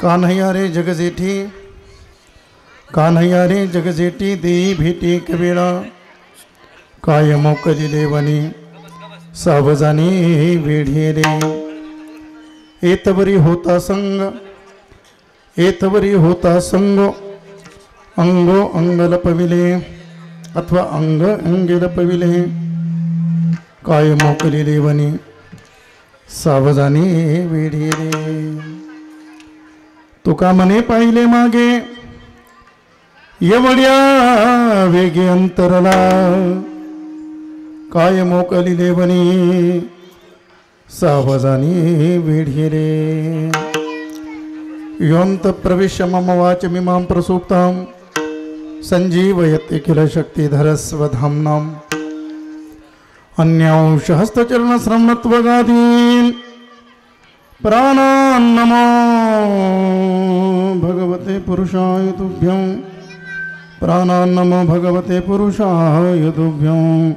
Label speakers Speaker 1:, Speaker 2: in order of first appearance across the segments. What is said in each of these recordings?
Speaker 1: कान्हैया रे जगजेठी, कान्हैया रे जगजेठी देई भेटी कवेळा, काय मोकली देवनी सावजानी वेढे रे. एतवरी होता संग, एतवरी होता संग, अंगो अंग लपविले अथवा अंग अंगे लपविले, काय मोकली देवनी सावजानी वेढे रे. तुका मने पाहिले मागे एवढ्या वेगे अंतरला, काय मोकली देवनी सावजानी वेढे रे. योऽन्त प्रविश्य मम वाचमिमां प्रसूक्तां सञ्जीवयति किल शक्तिधरस्वधाम्नाम्. अन्यांशहस्तचरणश्रवणत्वगादीन् प्राणान् नमो भगवते पुरुषाय तुभ्यं, प्राणान् नमो भगवते पुरुषाय तुभ्यं.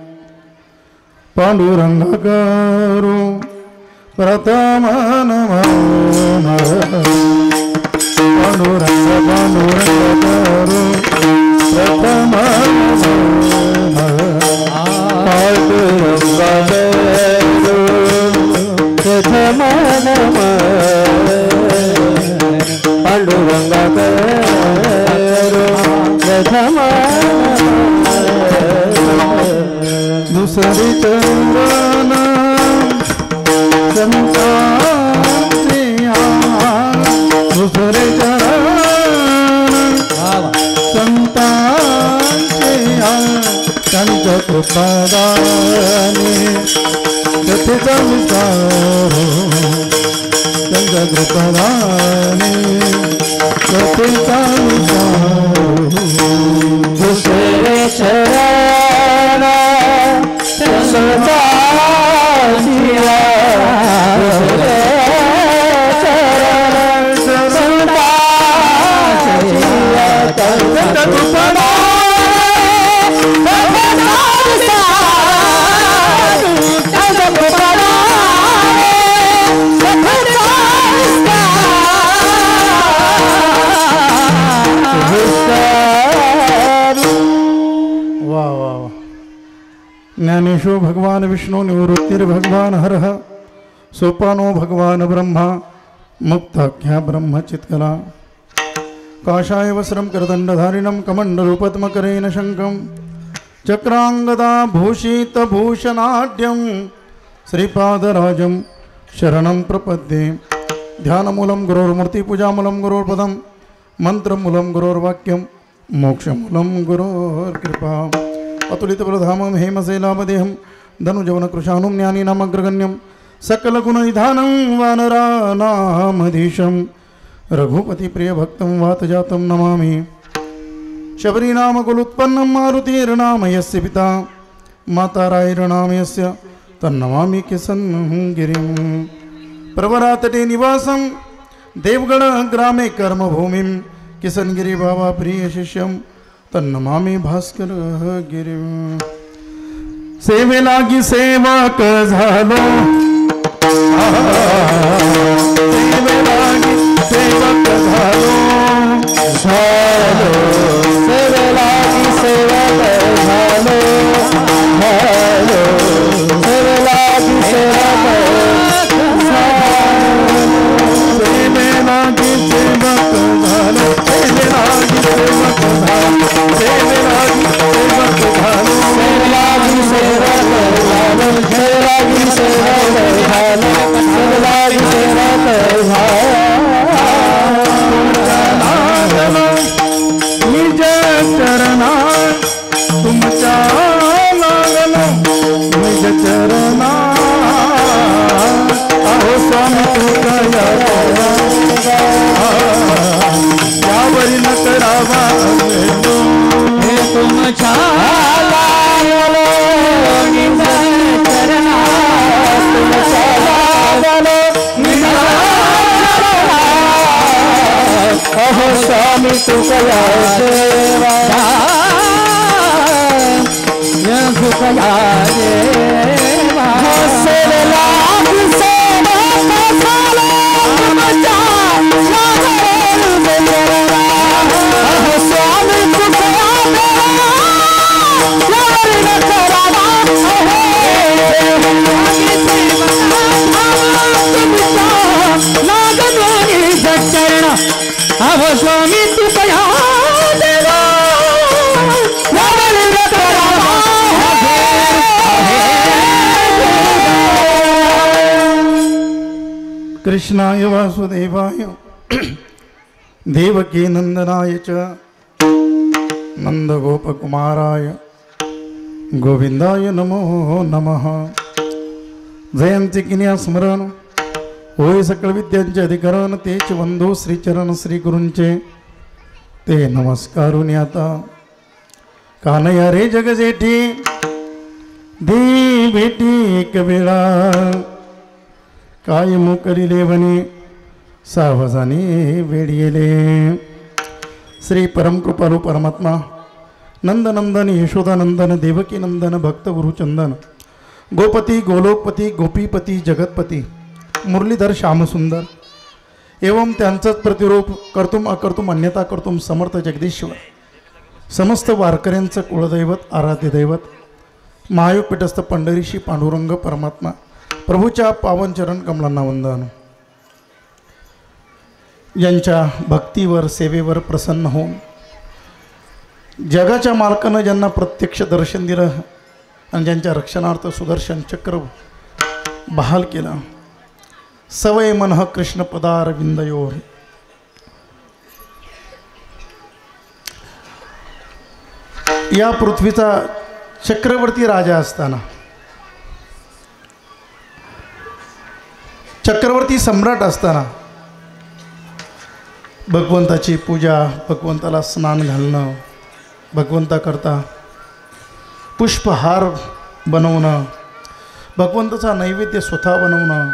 Speaker 1: पांडुरंगाकारो प्रथम नमः, पांडुरंग पांडुरंगाकारो प्रथम नमः, पांडुरंगाकारो प्रथम नमः, पांडुरंगाकारो प्रथम दुसरी चंदन संतांच्या, दुसरे चरण संतांच्या, त्यांच्या कृपादाने कथेचा विस्तार, त्यांच्या कृपादाने कथेचा विस्तार. दुसरे चरण संतांच्या, दुसरे चरण संतांच्या, त्यांच्या ज्ञानेशो भगवान विष्णु निवृत्तिर्भगवान हरः, सोपानो भगवान ब्रह्मा मुक्ताख्या ब्रह्मचित्कला. काषाय वस्त्रं करदण्डधारिणं कमण्डलूपद्मकरेण शङ्खं चक्राङ्गदा भूषितभूषणाढ्यं श्रीपादराजं शरणं प्रपद्ये. ध्यानमूलं गुरोर्मूर्तिपूजामूलं गुरोर्पदं, मन्त्रमूलं गुरोर्वाक्यं, मोक्षमूलं गुरोर्कृपा. अतुलितबलधामं हेमशैलावदेहं धनुजवनकृशानुं ज्ञानीनामग्रगण्यं सकलगुणनिधानं वानरानामधीशं रघुपतिप्रियभक्तं वातजातं नमामि. शबरीनामकुलोत्पन्नं मारुतिर्नाम यस्य पिता, माता रायर्नाम यस्य तन्नमामि किसन्गिरिं. प्रवरातटे निवासं देवगणग्रामे कर्मभूमिं, किसनगिरी बाबा प्रियशिष्यं तन्नमामि भास्कर गिरिं. सेवेलागी सेवक झालो, सेवेलागी सेवक झालो, झालो सेवेलागी सेवक झालो, झालो सेवेलागी सेवक झालो, सेवेलागी सेवक झालो, सेवेलागी सेवक झालो, सेवेलागी सेवक झालो, सेवेलागी सेवक झालो, सेवेलागी सेवक झालो, सेवेलागी सेवक झालो. निज चरणा तुमच्या लागलो, निज चरणा अहो स्वामी तुझ्या यावरी न करावा हे तुमच्या लागलो, निज चरणा तुमच्या लागलो, निज अहो स्वामी तुझ्या सेवा सुखया देवा. सेवेला सेवा झालो तुमच्या
Speaker 2: कृष्णाय वासुदेवाय देवकी नंदनाय च नंदगोपकुमाराय गोविंदाय नमो नमः। जयंती किन्या स्मरण होय सकळ विद्यांचे अधिकरण तेच वंदो श्रीचरण श्री गुरूंचे ते नमस्कारून आता कानया रे जग जेठी दे बेटी एक वेळा काय मुकरिले वने सावजाने वेडियेले। श्री परमकृपालू परमात्मा नंदनंदन यशोदानंदन देवकी नंदन भक्त गुरुचंदन गोपती गोलोकपती गोपीपती जगतपती मुरलीधर श्यामसुंदर एवं त्यांचंच प्रतिरूप कर्तुम अकर्तुम अन्यता कर्तुम समर्थ जगदीश्वर समस्त वारकऱ्यांचं कुळदैवत आराध्य दैवत महायोग पीठस्थ पंढरीशी पांडुरंग परमात्मा प्रभूच्या पावन चरण कमलांना वंदन। यांच्या भक्तीवर सेवेवर प्रसन्न होऊन जगाच्या मालकानं ज्यांना प्रत्यक्ष दर्शन दिलं आणि ज्यांच्या रक्षणार्थ सुदर्शन चक्र बहाल केलं सवय मनः कृष्ण पदार विंदयोर। या पृथ्वीचा चक्रवर्ती राजा असताना चक्रवर्ती सम्राट असताना भगवंताची पूजा भगवंताला स्नान घालणं भगवंताकरता पुष्पहार बनवणं भगवंताचा नैवेद्य स्वतः बनवणं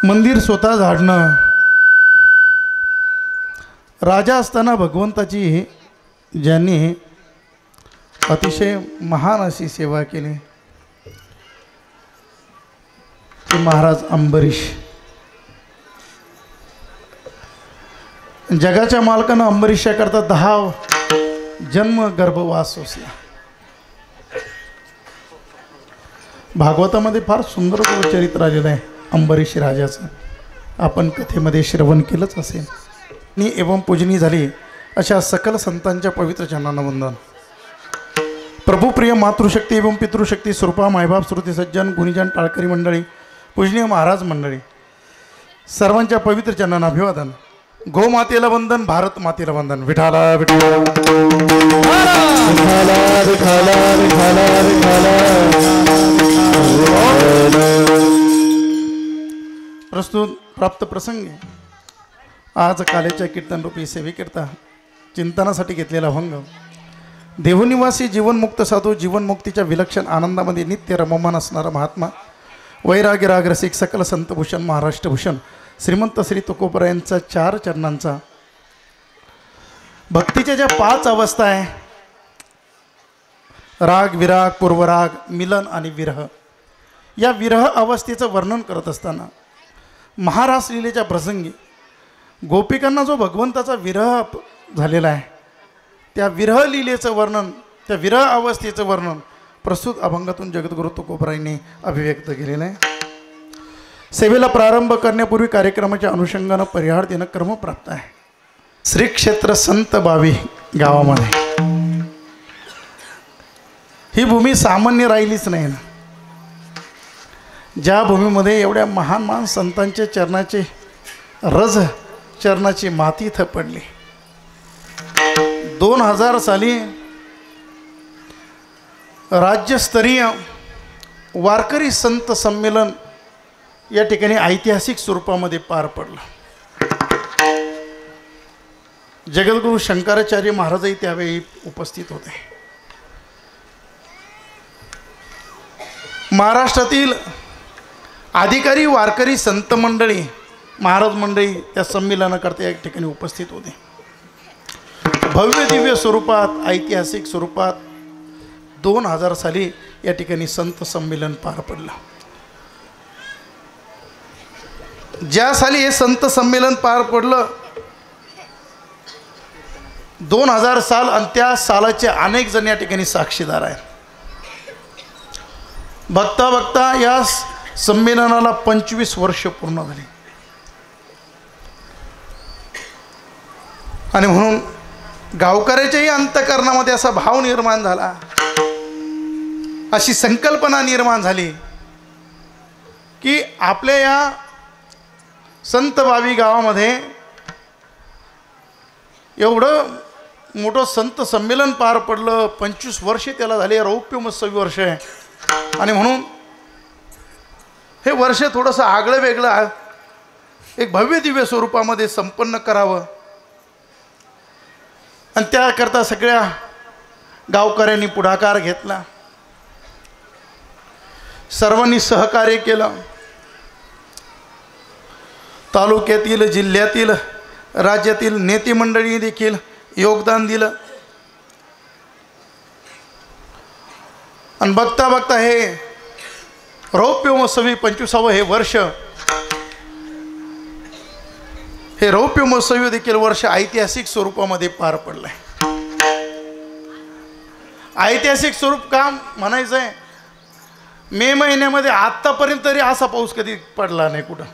Speaker 2: मंदिर स्वतः झाडणं राजा असताना भगवंताची ज्यांनी अतिशय महान अशी सेवा केली ते महाराज अंबरीश। जगाच्या मालकानं अंबरीशाकरता 10 जन्म गर्भवास सोसला। भागवतामध्ये फार सुंदर चरित्र आलेलं आहे अंबरीश राजाचं, आपण कथेमध्ये श्रवण केलंच असेल। नी एवं पूजनी झाली अशा सकल संतांच्या पवित्र चरणांना वंदन। प्रभुप्रिय मातृशक्ती एवं पितृशक्ती स्वरूपा मायबाप श्रुती सज्जन गुणीजन टाळकरी मंडळी पूजनीय महाराज मंडळी सर्वांच्या पवित्र चरणांना अभिवादन। गो मातेला वंदन भारत मातेला वंदन। विठाला विठाला विठाला विठाला विठाला विठाला। प्रस्तुत प्राप्त प्रसंगी आज कालेच्या कीर्तनरूपी सेवेकरता चिंतनासाठी घेतलेला भंग देवनिवासी जीवनमुक्त साधू जीवनमुक्तीच्या विलक्षण आनंदामध्ये नित्य रममान असणारा महात्मा वैराग्य रागरसिक सकल संतभूषण महाराष्ट्रभूषण श्रीमंत श्री तुकोबरायांचा 4 चरणांचा भक्तीच्या ज्या 5 अवस्था आहे राग विराग पूर्वराग मिलन आणि विरह या विरह अवस्थेचं वर्णन करत असताना महारास लीलेच्या प्रसंगी गोपिकांना जो भगवंताचा विरह झालेला आहे त्या विरह लीलेचं वर्णन त्या विरह अवस्थेचं वर्णन प्रस्तुत अभंगातून जगद्गुरु तुकोबरायांनी अभिव्यक्त केलेलं आहे। सेवेला प्रारंभ करण्यापूर्वी कार्यक्रमाच्या अनुषंगानं परिहार देणं क्रम प्राप्त आहे। श्री क्षेत्र संत बावी गावामध्ये ही भूमी सामान्य राहिलीच नाही ना। ज्या भूमीमध्ये एवढ्या महान महान संतांचे चरणाचे रज चरणाची माती इथं पडली 2000 साली राज्यस्तरीय वारकरी संत संमेलन या ठिकाणी ऐतिहासिक स्वरूपामध्ये पार पडलं। जगद्गुरु शंकराचार्य महाराजही त्यावेळी उपस्थित होते। महाराष्ट्रातील अधिकारी वारकरी संत मंडळी महाराज मंडळी त्या संमेलनाकरता एक ठिकाणी उपस्थित होते। भव्य दिव्य स्वरूपात ऐतिहासिक स्वरूपात 2000 साली या ठिकाणी संत संमेलन पार पडलं। ज्या साली हे संत संमेलन पार पडलं 2000 साल आणि त्या सालाचे अनेक जण या ठिकाणी साक्षीदार आहेत। बघता बघता या संमेलनाला 25 वर्ष पूर्ण झाली आणि म्हणून गावकऱ्याच्याही अंतःकरणामध्ये असा भाव निर्माण झाला, अशी संकल्पना निर्माण झाली की आपल्या या संत बावी गावामध्ये एवढं मोठं संत संमेलन पार पडलं. 25 वर्षे त्याला झाले. रौप्य महोत्सवी वर्ष आहे. आणि म्हणून हे वर्ष थोडंसं आगळं वेगळं एक भव्य दिव्य स्वरूपामध्ये संपन्न करावं आणि त्याकरता सगळ्या गावकऱ्यांनी पुढाकार घेतला. सर्वांनी सहकार्य केलं. तालुक्यातील, जिल्ह्यातील, राज्यातील नेते मंडळी देखील योगदान दिलं. आणि बघता बघता हे रौप्य महोत्सवी 25वे हे वर्ष, हे रौप्य महोत्सवी देखील वर्ष ऐतिहासिक स्वरूपामध्ये पार पडलंय. ऐतिहासिक स्वरूप का म्हणायचं आहे? मे महिन्यामध्ये आत्तापर्यंत तरी असा पाऊस कधी पडला नाही कुठं.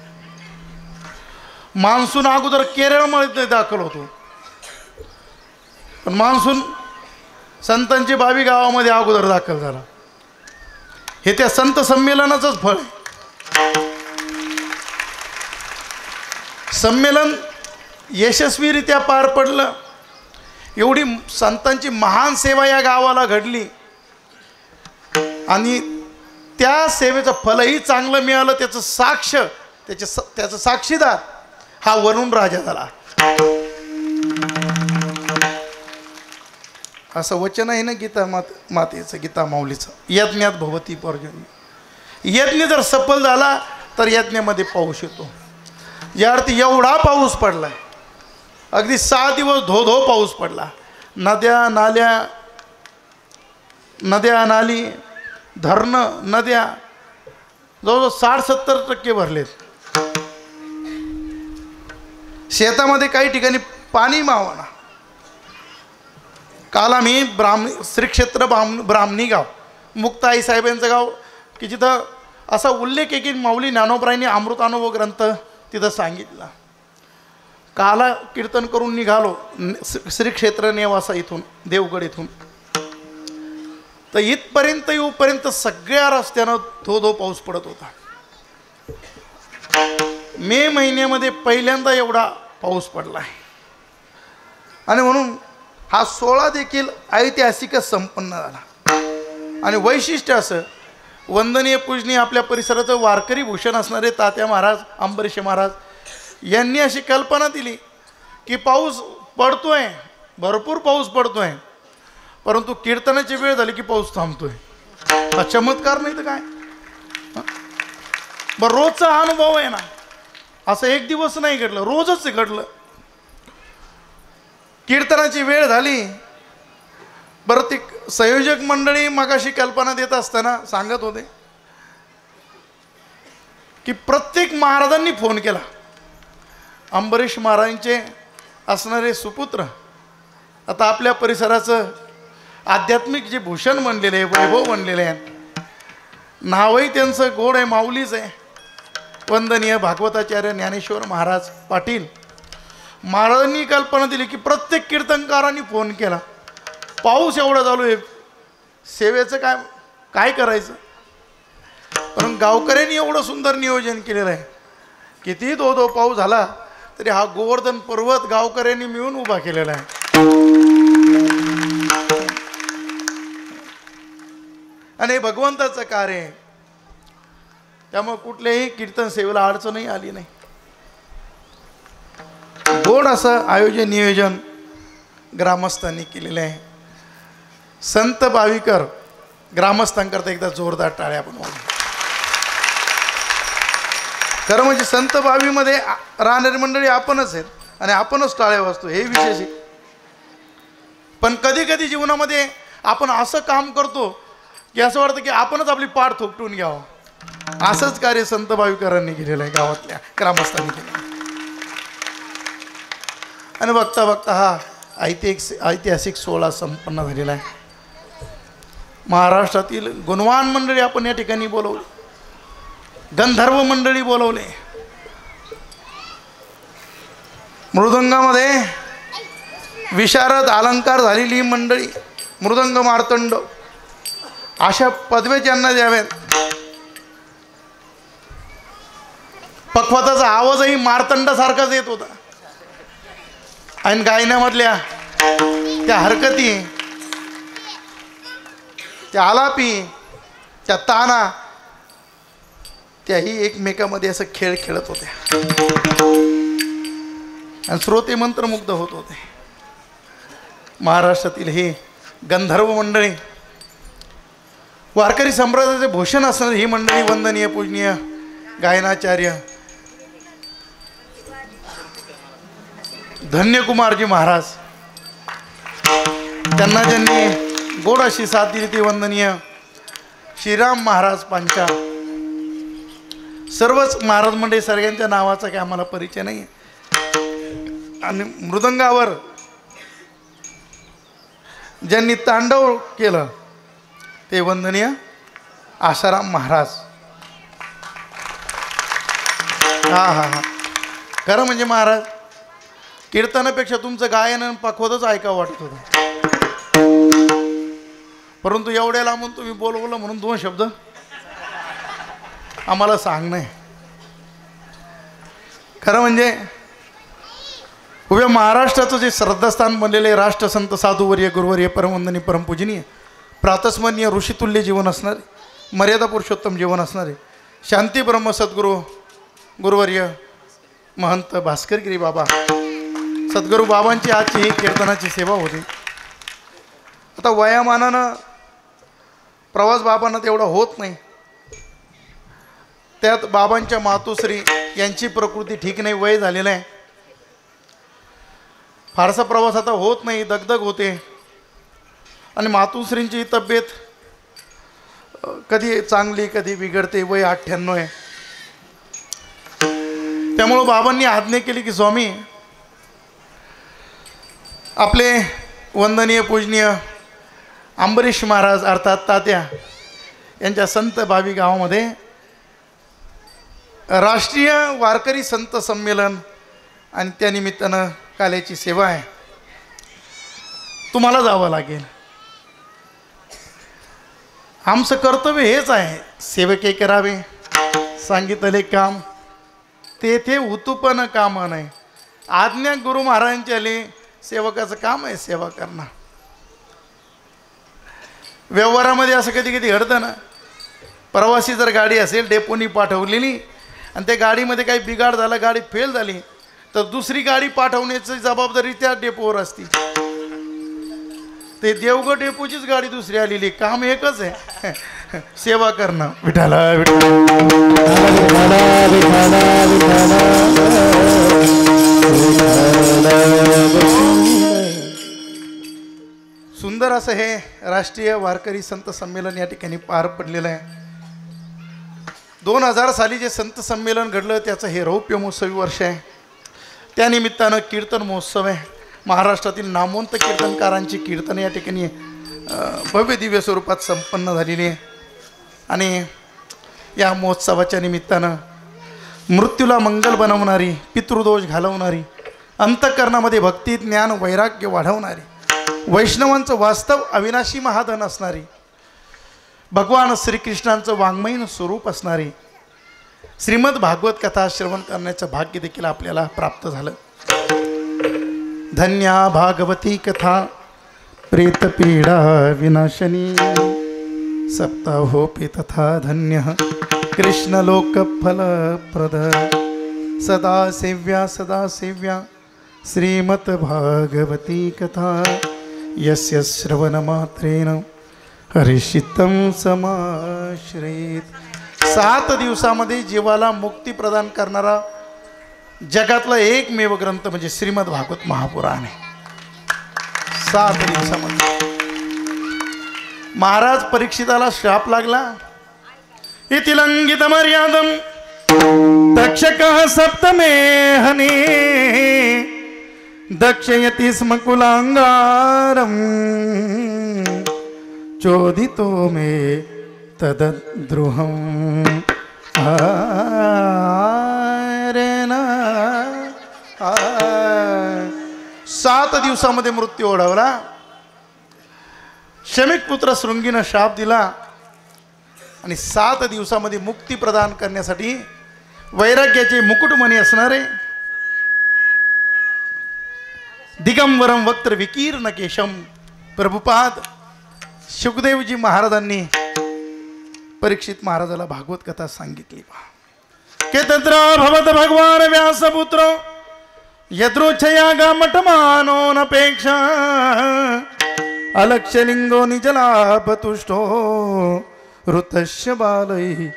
Speaker 2: मान्सून अगोदर केरळमध्ये दाखल होतो, पण मान्सून संतांची बावी गावामध्ये अगोदर दाखल झाला. हे त्या संत संमेलनाचंच फळ आहे. संमेलन यशस्वीरित्या पार पडलं. एवढी संतांची महान सेवा या गावाला घडली आणि त्या सेवेचं फलही चांगलं मिळालं. त्याचं साक्ष, त्याचं साक्षीदार हा वरुण राजा झाला. असं वचन आहे ना गीता मातेचं, गीता माऊलीचं, यज्ञात भवती पर्जन्य. यज्ञ जर सफल झाला तर यज्ञामध्ये पाऊस येतो. या अर्थी एवढा पाऊस पडलाय, अगदी 6 दिवस धो धो पाऊस पडला. नद्या नाली, धरणं, नद्या जवळजवळ 60-70% भरलेत. शेतामध्ये काही ठिकाणी पाणी मावना. काल आम्ही श्री क्षेत्र ब्राह्मणी गाव, मुक्ताई साहेबांचं गाव, की जिथं असा उल्लेख आहे की माऊली ज्ञानोबरायांनी अमृतानुभव ग्रंथ तिथं सांगितला. काला कीर्तन करून निघालो श्री क्षेत्र नेवासा इथून, देवगड इथून. तर इथपर्यंत येऊपर्यंत सगळ्या रस्त्यानं धो धो पाऊस पडत होता. मे महिन्यामध्ये पहिल्यांदा एवढा पाऊस पडला आहे. आणि म्हणून हा सोहळा देखील ऐतिहासिकच संपन्न झाला. आणि वैशिष्ट्य असं, वंदनीय पूजनीय आपल्या परिसराचं वारकरी भूषण असणारे तात्या महाराज, अंबरीश महाराज यांनी अशी कल्पना दिली की पाऊस पडतोय, भरपूर पाऊस पडतोय, परंतु कीर्तनाची वेळ झाली की पाऊस थांबतोय. हा चमत्कार नाही तर काय? बरं, रोजचा अनुभव आहे ना, असं एक दिवस नाही घडलं, रोजच घडलं. कीर्तनाची वेळ झाली. बरं, ती संयोजक मंडळी मगाशी कल्पना देत असताना सांगत होते की प्रत्येक महाराजांनी फोन केला. अंबरीश महाराजांचे असणारे सुपुत्र आता आपल्या परिसराचं आध्यात्मिक जे भूषण बनलेले आहे, वैभव बनलेले आहेत. नावही त्यांचं गोड आहे, माऊलीच आहे. वंदनीय भागवताचार्य ज्ञानेश्वर महाराज पाटील महाराजांनी कल्पना दिली की प्रत्येक कीर्तनकारांनी फोन केला, पाऊस एवढा चालू आहे, सेवेचं काय करायचं? पण गावकऱ्यांनी एवढं सुंदर नियोजन केलेलं आहे. किती धो धो पाऊस झाला तरी हा गोवर्धन पर्वत गावकऱ्यांनी मिळून उभा केलेला आहे. आणि भगवंताचं कार्य आहे, त्यामुळे कुठल्याही कीर्तन सेवेला अडचणही आली नाही. गोड असं आयोजन नियोजन ग्रामस्थांनी केलेलं आहे. संत बावीकर ग्रामस्थांकरता एकदा जोरदार टाळ्या बनवा. खरं म्हणजे संत बावीमध्ये राहणारी मंडळी आपणच आहेत आणि आपणच टाळ्या वाजतो, हे विशेष आहे. पण कधी कधी जीवनामध्ये आपण असं काम करतो की असं वाटतं की आपणच आपली पाठ थोपटून घ्यावं. असंच कार्य संत बावीकरांनी केलेलं आहे, गावातल्या ग्रामस्थांनी केलं. आणि बघता बघता हा ऐतिहासिक सोहळा संपन्न झालेला आहे. महाराष्ट्रातील गुणवान मंडळी आपण या ठिकाणी बोलवली, गंधर्व मंडळी बोलवले. मृदंगामध्ये विशारद अलंकार झालेली मंडळी, मृदंग मार्तंड अशा पदव्या ज्यांना द्याव्यात पखवाताचा आवाजही मार्तंडासारखाच येत होता आणि गायनामधल्या त्या हरकती, त्या आलापी, त्या ताना, त्याही एकमेकामध्ये असं खेळ खेळत होत्या आणि श्रोते मंत्रमुग्ध होत होते. महाराष्ट्रातील हे गंधर्व मंडळी, वारकरी संप्रदायाचे भूषण असणारी ही मंडळी, वंदनीय पूजनीय गायनाचार्य धन्यकुमारजी महाराज, त्यांना ज्यांनी गोड अशी साथ दिली ती वंदनीय श्रीराम महाराज पांचा. सर्वच महाराज मंडळी, सगळ्यांच्या नावाचा काही आम्हाला परिचय नाही. आणि मृदंगावर ज्यांनी तांडव केलं ते वंदनीय आशाराम महाराज. हा हा हा खरं म्हणजे महाराज, कीर्तनापेक्षा तुमचं गायन आणि पखवतच ऐकावं वाटत होतं, परंतु एवढ्या लांबून तुम्ही बोलवलं म्हणून 2 शब्द आम्हाला सांगणं. खरं म्हणजे उभ्या महाराष्ट्राचं जे श्रद्धास्थान बनलेले राष्ट्रसंत साधुवर्य गुरुवर्य परमवंदनीय परमपूजनीय प्रातस्मरणीय ऋषितुल्य जीवन असणारे, मर्यादा पुरुषोत्तम जीवन असणारे शांती ब्रह्म सद्गुरू गुरुवर्य महंत भास्करगिरी बाबा सद्गुरू बाबांची आजची ही कीर्तनाची सेवा होती. आता वयामानानं प्रवास बाबांना तेवढा होत नाही, त्यात बाबांच्या मातोश्री यांची प्रकृती ठीक नाही, वय झालेलं आहे, फारसा प्रवास आता होत नाही, दगदग होते. आणि मातोश्रींची तब्येत कधी चांगली कधी बिघडते, वय 98 आहे. त्यामुळं बाबांनी आज्ञा केली की स्वामी, आपले वंदनीय पूजनीय अंबरीश महाराज अर्थात तात्या यांच्या संत भावी गावामध्ये राष्ट्रीय वारकरी संत संमेलन आणि त्यानिमित्तानं काल्याची सेवा आहे, तुम्हाला जावं लागेल. आमचं कर्तव्य हेच आहे, सेवके करावे सांगितले काम, तेथे उतुपन काम नाही. आज्ञा गुरु महाराजांची आली, सेवकाचं काम आहे सेवा करणं. व्यवहारामध्ये असं कधी कधी घडतं ना, प्रवासी जर गाडी असेल डेपोनी पाठवलेली आणि त्या गाडीमध्ये काही बिघाड झाला, गाडी फेल झाली, तर दुसरी गाडी पाठवण्याची जबाबदारी त्या डेपोवर असते. ते देवगड डेपोचीच गाडी दुसरी आलेली, काम एकच आहे, सेवा करणं. विठाला सुंदर असं हे राष्ट्रीय वारकरी संत संमेलन या ठिकाणी पार पडलेलं आहे. 2000 साली जे संत संमेलन घडलं त्याचं हे रौप्य महोत्सवी वर्ष आहे. त्यानिमित्तानं कीर्तन महोत्सव आहे. महाराष्ट्रातील नामवंत कीर्तनकारांची कीर्तन या ठिकाणी भव्य दिव्य स्वरूपात संपन्न झालेली आहे. आणि या महोत्सवाच्या निमित्तानं मृत्यूला मंगल बनवणारी, पितृदोष घालवणारी, अंतःकरणामध्ये भक्ती ज्ञान वैराग्य वाढवणारी, वैष्णवांचं वास्तव अविनाशी महाधन असणारी, भगवान श्रीकृष्णांचं वाङ्मयीन स्वरूप असणारी श्रीमद भागवत कथा श्रवण करण्याचं भाग्य देखील आपल्याला प्राप्त झालं. धन्या भागवती कथा प्रेतपीडा विनाशनी सप्ताहोपि तथा धन्य कृष्णलोकफलप्रद सदा सेव्या श्रीमद् भागवती कथा यस्य श्रवणमात्रेण हरिचित्तं समाश्रयेत्. 7 दिवसामध्ये जीवाला मुक्ती प्रदान करणारा जगातला एकमेव ग्रंथ म्हणजे श्रीमद् भागवत महापुराण आहे. 7 दिवसामध्ये महाराज परीक्षिताला शाप लागला. इति लंघित मर्यादम दक्षकः सप्तमे हनी दक्षयति स्म कुलांगारम चोदितो मे तद्द्रुहम. ना 7 दिवसामध्ये मृत्यू ओढवला. शमिक पुत्र शृंगीनं शाप दिला आणि 7 दिवसामध्ये मुक्ती प्रदान करण्यासाठी वैराग्याचे मुकुटमणी असणारे दिगंबरम वक्त्र विकीर्ण केशम प्रभुपाद शुकदेवजी महाराजांनी परीक्षित महाराजाला भागवत कथा सांगितली. के तत्र भवत भगवान व्यासपुत्र यदृच्छया गामठमानो नपेक्षा अलक्ष्यलिंगो निजलापतुष्टो ऋतस्य बालै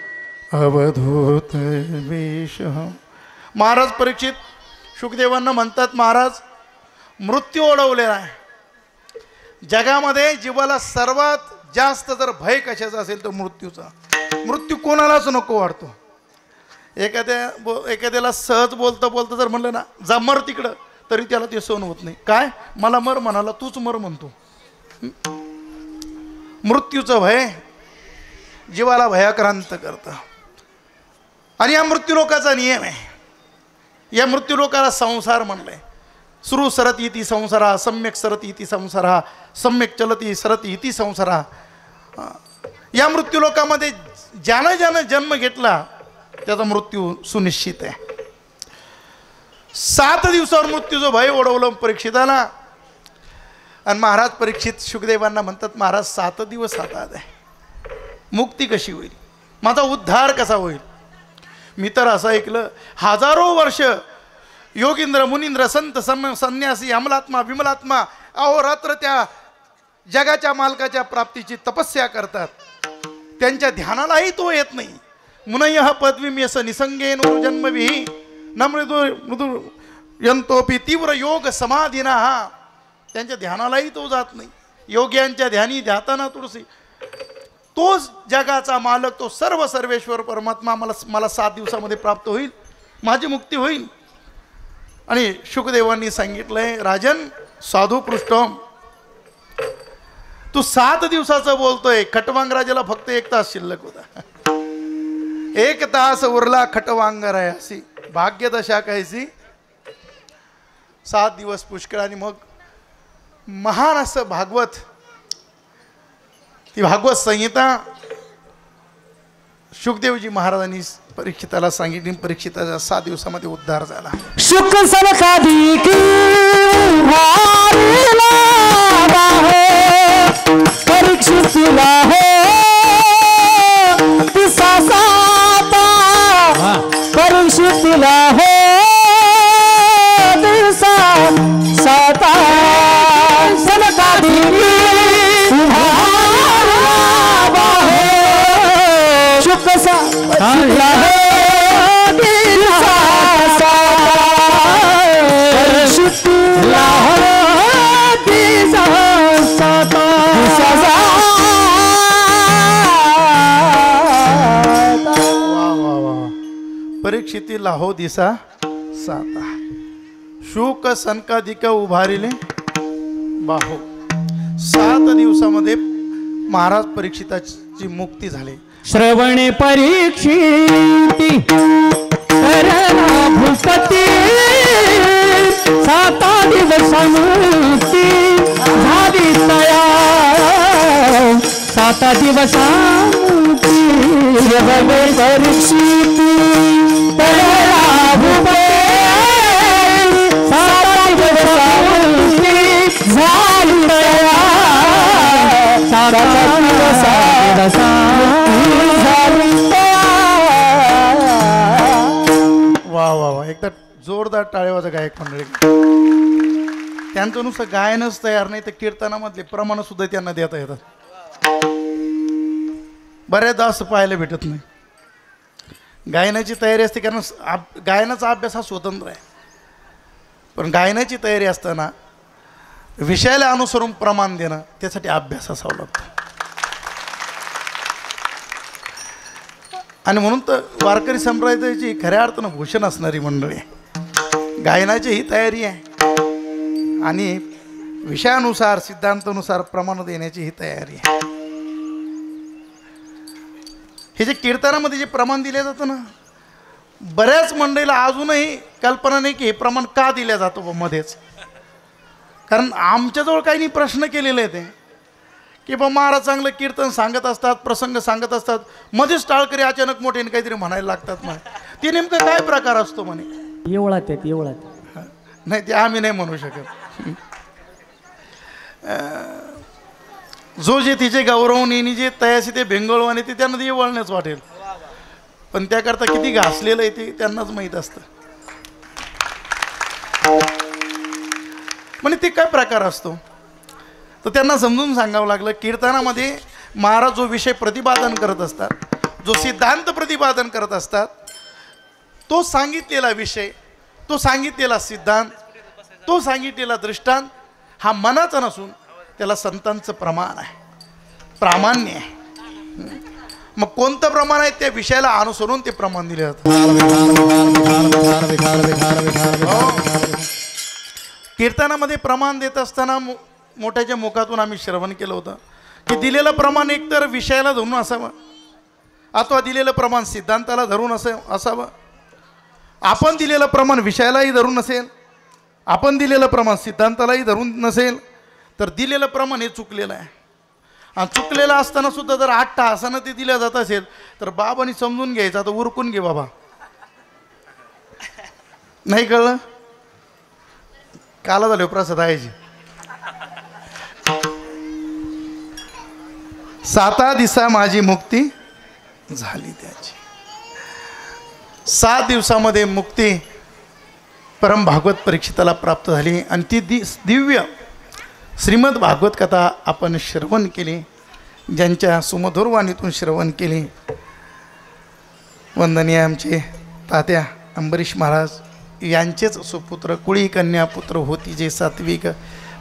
Speaker 2: अवधूत वेश. महाराज परीक्षित शुकदेवांना म्हणतात, महाराज मृत्यू ओढवलेला आहे. जगामध्ये जीवाला सर्वात जास्त जर भय कशाचा असेल तर मृत्यूचा. मृत्यू कोणालाच नको वाटतो. एखाद्याला सहज बोलता बोलता जर म्हणलं ना जा मर तिकडं, तरी त्याला ते सहन होत नाही. काय मला मर म्हणाला, तूच मर म्हणतो. मृत्यूचं भय जीवाला भयाक्रांत करतं. आणि या मृत्यूलोकाचा नियम आहे. या मृत्यूलोकाला संसार म्हणलंय. सुरू सरती इति संसारा, सम्यक सरती इति संसारा, सम्यक चलती सरती इति संसारा. या मृत्यूलोकामध्ये ज्यानं ज्यानं जन्म घेतला त्याचा मृत्यू सुनिश्चित आहे. 7 दिवसावर मृत्यूचं भय ओढवलं परीक्षिताला. आणि महाराज परीक्षित शुकदेवांना म्हणतात, महाराज 7 दिवस हातात आहे, मुक्ती कशी होईल, माझा उद्धार कसा होईल. मी तर असं ऐकलं, हजारो वर्ष योगींद्र मुनींद्र संत संन्यासी अमलात्मा विमलात्मा अहोरात्र त्या जगाच्या मालकाच्या प्राप्तीची तपस्या करतात. त्यांच्या ध्यानालाही तो येत नाही. मुनयः पदवीम यस निसंगेन जन्मवी न मृदू यंतोपि तीव्र योग समाधीना. त्यांच्या ध्यानालाही तो जात नाही. योग्यांच्या ध्यानी ध्याताना तुळसी. तोच जगाचा मालक, तो सर्व सर्वेश्वर परमात्मा मला 7 दिवसामध्ये प्राप्त होईल, माझी मुक्ती होईल. आणि शुकदेवांनी सांगितलंय, राजन साधू पृष्ठम, तू 7 दिवसाचं बोलतोय. खटवांग राजाला फक्त 1 तास शिल्लक होता. 1 तास उरला खटवांगर आहे अशी भाग्यदशा कैसी. 7 दिवस पुष्कळ. आणि मग महान असं भागवत, ती भागवत संहिता शुकदेवजी महाराजांनी परीक्षिताला सांगितली. परीक्षिताचा 7 दिवसामध्ये उद्धार झाला.
Speaker 1: शुक सनकादी की भारीला परीक्षितला हो तिसा साता परीक्षितला हो तिसा साता सनकादी शुक सनकादी
Speaker 2: परीक्षिती लाहो दिसा साता शूक सनकाधिक उभारिले बाहो. 7 दिवसामध्ये महाराज परीक्षिताची मुक्ती झाली.
Speaker 1: श्रवणे परीक्षिती भूपती 7 दिवस मुक्ती झाली तयार. 7 दिवस मुक्ती श्रवणे परीक्षिती भूपती 7 दिवस मुक्ती झाली तयार. 7 दिवस
Speaker 2: वा वा वा. एकदा जोरदार टाळेवाचा गायक मंडळी. त्यांचं नुसतं गायनच तयार नाही तर कीर्तनामधले प्रमाण सुद्धा त्यांना देता येतात. बऱ्याचदा असं पाहायला भेटत नाही. गायनाची तयारी असते, कारण गायनाचा अभ्यास हा स्वतंत्र आहे. पण गायनाची तयारी असताना विषयाला अनुसरून प्रमाण देणं, त्यासाठी अभ्यास असावा लागतो. आणि म्हणून तर वारकरी संप्रदायाची खऱ्या अर्थानं भूषण असणारी मंडळी आहे. गायनाची ही तयारी आहे आणि विषयानुसार सिद्धांतानुसार प्रमाण देण्याची ही तयारी आहे. हे जे कीर्तनामध्ये जे प्रमाण दिले जातं ना, बऱ्याच मंडळीला अजूनही कल्पना नाही की हे प्रमाण का दिलं जातं मध्येच. कारण आमच्याजवळ काही नाही प्रश्न केलेले आहेत ते की बा महाराज चांगलं कीर्तन सांगत असतात, प्रसंग सांगत असतात, मध्येच टाळकरी अचानक मोठ्याने काहीतरी म्हणायला लागतात. मग ते नेमकं काय प्रकार असतो म्हणे?
Speaker 1: एवढाच आहेत एवढाच.
Speaker 2: नाही ते आम्ही नाही म्हणू शकत. जो जे तिचे गौरवणी जे तयाशी ते भेंगळवाने ते त्यांना ते वळणच वाटेल, पण त्याकरता किती घासलेलं आहे ते त्यांनाच माहीत असतं. म्हणजे ते काय प्रकार असतो तर त्यांना समजून सांगावं लागलं. कीर्तनामध्ये महाराज जो विषय प्रतिपादन करत असतात, जो सिद्धांत प्रतिपादन करत असतात, तो सांगितलेला विषय, तो सांगितलेला सिद्धांत, तो सांगितलेला दृष्टांत हा मनाचा नसून त्याला संतांचं प्रमाण आहे, प्रामाण्य आहे. मग कोणतं प्रमाण आहे त्या विषयाला अनुसरून ते प्रमाण दिले जातं. कीर्तनामध्ये प्रमाण देत असताना मोठ्याच्या मुखातून आम्ही श्रवण केलं होतं की दिलेलं प्रमाण एकतर विषयाला धरून असावं अथवा दिलेलं प्रमाण सिद्धांताला धरून असावं. आपण दिलेलं प्रमाण विषयालाही धरून नसेल, आपण दिलेलं प्रमाण सिद्धांतालाही धरून नसेल, तर दिलेलं प्रमाण हे चुकलेलं आहे. आणि चुकलेलं असताना सुद्धा जर 8 तासानं ते दिलं जात असेल तर बाबांनी समजून घ्यायचं, आता उरकून घे बाबा. नाही कळलं? काला झाले प्रसाद आहे 7 दिवसा माझी मुक्ती झाली त्याची. 7 दिवसामध्ये मुक्ती परम भागवत परीक्षिताला प्राप्त झाली आणि ती दिव्य श्रीमद भागवत कथा आपण श्रवण केली, ज्यांच्या सुमधुर वाणीतून श्रवण केली. वंदनीय आमचे तात्या अंबरीश महाराज यांचेच सुपुत्र, कुळी कन्या पुत्र होती जे सात्विक,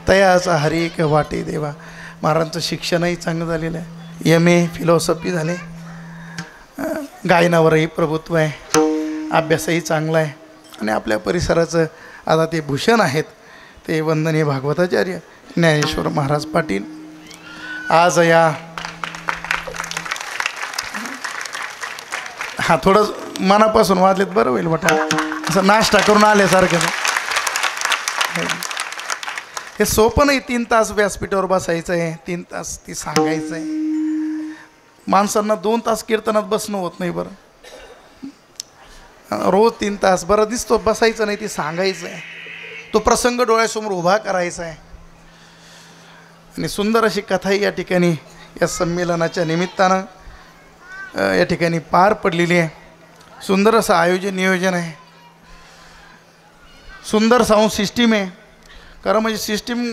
Speaker 2: तयाचा हरिक वाटे देवा. महाराजांचं शिक्षणही चांगलं झालेलं आहे, MA फिलॉसॉफी झाले, गायनावरही प्रभुत्व आहे, अभ्यासही चांगला आहे. आणि आपल्या परिसराचं आता ते भूषण आहेत ते वंदनीय भागवताचार्य ज्ञानेश्वर महाराज पाटील. आज या हा थोडं मनापासून वाजलेत बरं होईल मोठा, असं नाश्ता करून आल्यासारखं. हे सोपं नाही, 3 तास व्यासपीठावर बसायचं आहे, 3 तास ती सांगायचं आहे. माणसांना 2 तास कीर्तनात बसणं होत नाही बरं, रोज 3 तास बरं दिसतो बसायचं नाही, ती सांगायचं आहे, तो प्रसंग डोळ्यासमोर उभा करायचा आहे. आणि सुंदर अशी कथाही या ठिकाणी या संमेलनाच्या निमित्तानं या ठिकाणी पार पडलेली आहे. सुंदर असं आयोजन नियोजन आहे, सुंदर साऊंड सिस्टीम आहे. कारण म्हणजे सिस्टीम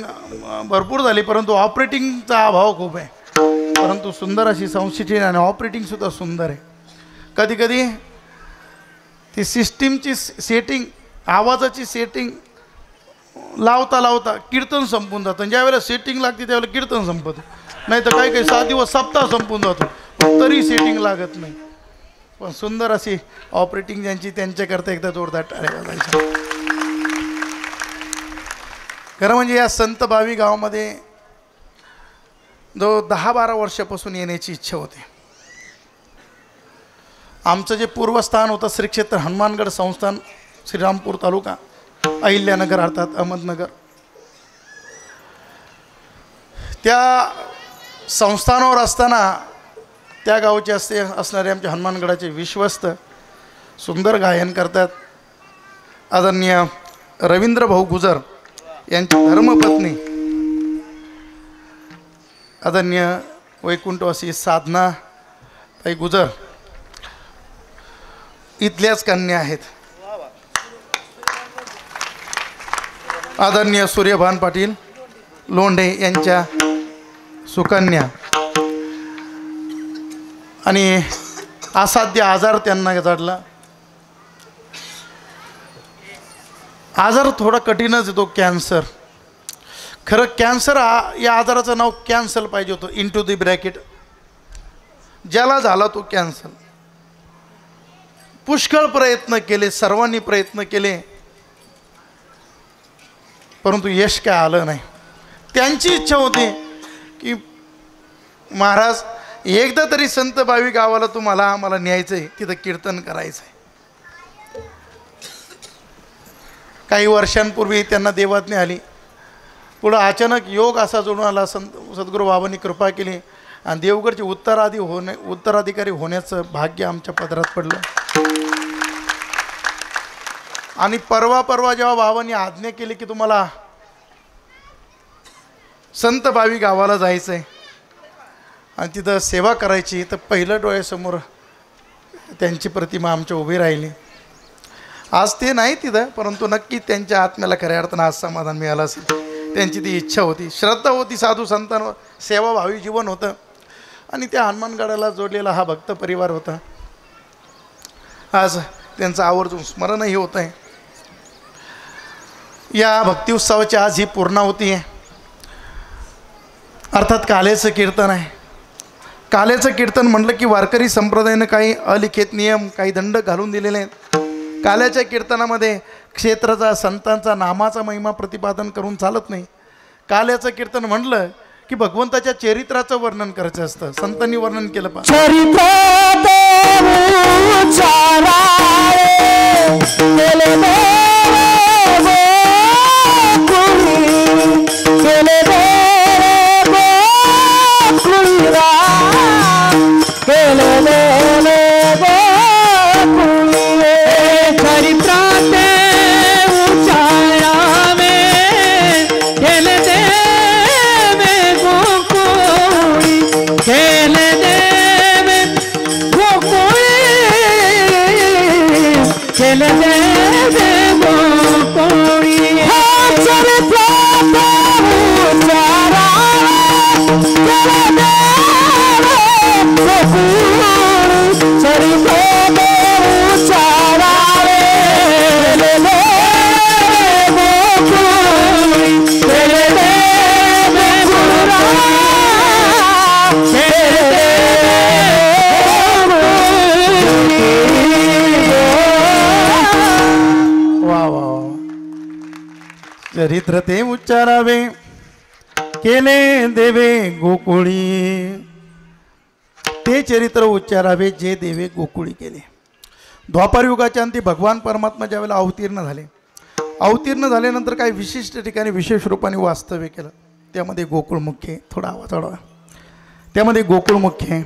Speaker 2: भरपूर झाली परंतु ऑपरेटिंगचा अभाव खूप आहे, परंतु सुंदर अशी साऊंड सिस्टीम आणि ऑपरेटिंगसुद्धा सुंदर आहे. कधी कधी ती सिस्टीमची सेटिंग, आवाजाची सेटिंग लावता लावता कीर्तन संपून जातं. ज्यावेळेला सेटिंग लागते त्यावेळेला कीर्तन संपतं, नाही तर काही 7 दिवस सप्ताह संपून जातो तरी सेटिंग लागत नाही. पण सुंदर अशी ऑपरेटिंग ज्यांची त्यांच्याकरता एकदा जोरदार टाळ्या वाजायच्या. खरं म्हणजे या संत भावी गावामध्ये जो 10-12 वर्षापासून येण्याची इच्छा होती. आमचं जे पूर्वस्थान होतं श्री क्षेत्र हनुमानगड संस्थान, श्रीरामपूर तालुका, अहिल्यानगर अर्थात अहमदनगर, त्या संस्थानावर असताना त्या गावचे असणारे आमचे हनुमानगडाचे विश्वस्त सुंदर गायन करतात. आदरणीय रवींद्र भाऊ गुजर यांची धर्मपत्नी आदरणीय वैकुंठवासी साधना ताई गुजर इथल्याच कन्या आहेत. आदरणीय सूर्यभान पाटील लोंढे यांच्या सुकन्या. आणि असाध्य आजार त्यांना जडला. आजार थोडा कठीणच आहे तो, कॅन्सर. खरं कॅन्सर या आजाराचं नाव कॅन्सर पाहिजे होतं, इंटू दी ब्रॅकेट. ज्याला झाला तो कॅन्सर. पुष्कळ प्रयत्न केले, सर्वांनी प्रयत्न केले, परंतु यश काय आलं नाही. त्यांची इच्छा होती की महाराज एकदा तरी संत भावी गावाला आम्हाला न्यायचं आहे, तिथं कीर्तन करायचं आहे. काही वर्षांपूर्वी त्यांना देवाज्ञा आली. पुढं अचानक योग असा जोडून आला, सद्गुरू बाबांनी कृपा केली आणि देवगडचे उत्तराधिकारी होण्याचं भाग्य आमच्या पदरात पडलं. आणि परवा जेव्हा बाबांनी आज्ञा केली की तुम्हाला संत बावी गावाला जायचं आहे आणि तिथं सेवा करायची, तर पहिलं डोळ्यासमोर त्यांची प्रतिमा आमच्या उभी राहिली. आज ते नाही तिथं, परंतु नक्की त्यांच्या आत्म्याला खऱ्या अर्थानं आज समाधान मिळालं असेल. त्यांची ती इच्छा होती, श्रद्धा होती, साधू संतांवर सेवाभावी जीवन होतं. आणि त्या हनुमानगडाला जोडलेला हा भक्त परिवार होता. आज त्यांचं आवर्जून स्मरणही होत आहे. या भक्ती उत्सवाची आज ही पूर्णाहुती आहे. अर्थात कालेचं कीर्तन आहे. कालेचं कीर्तन म्हटलं की वारकरी संप्रदायानं काही अलिखित नियम, काही दंड घालून दिलेले आहेत. काल्याच्या कीर्तनामध्ये क्षेत्राचा, संतांचा, नामाचा महिमा प्रतिपादन करून चालत नाही. काल्याचं कीर्तन म्हटलं की भगवंताच्या चरित्राचं वर्णन करायचं असतं. संतांनी वर्णन केलं पाहिजे. चरित्र ते उच्चारावे केले देवे गोकुळी. ते चरित्र उच्चारावे जे देवे गोकुळी केले. द्वापार युगाच्या अंती भगवान परमात्मा ज्यावेळेला अवतीर्ण झाल्यानंतर काही विशिष्ट ठिकाणी विशेष रूपाने वास्तव्य केलं. त्यामध्ये गोकुळ मुख्य आहे. थोडा आवाज वाढवा. त्यामध्ये गोकुळ मुख्य आहे.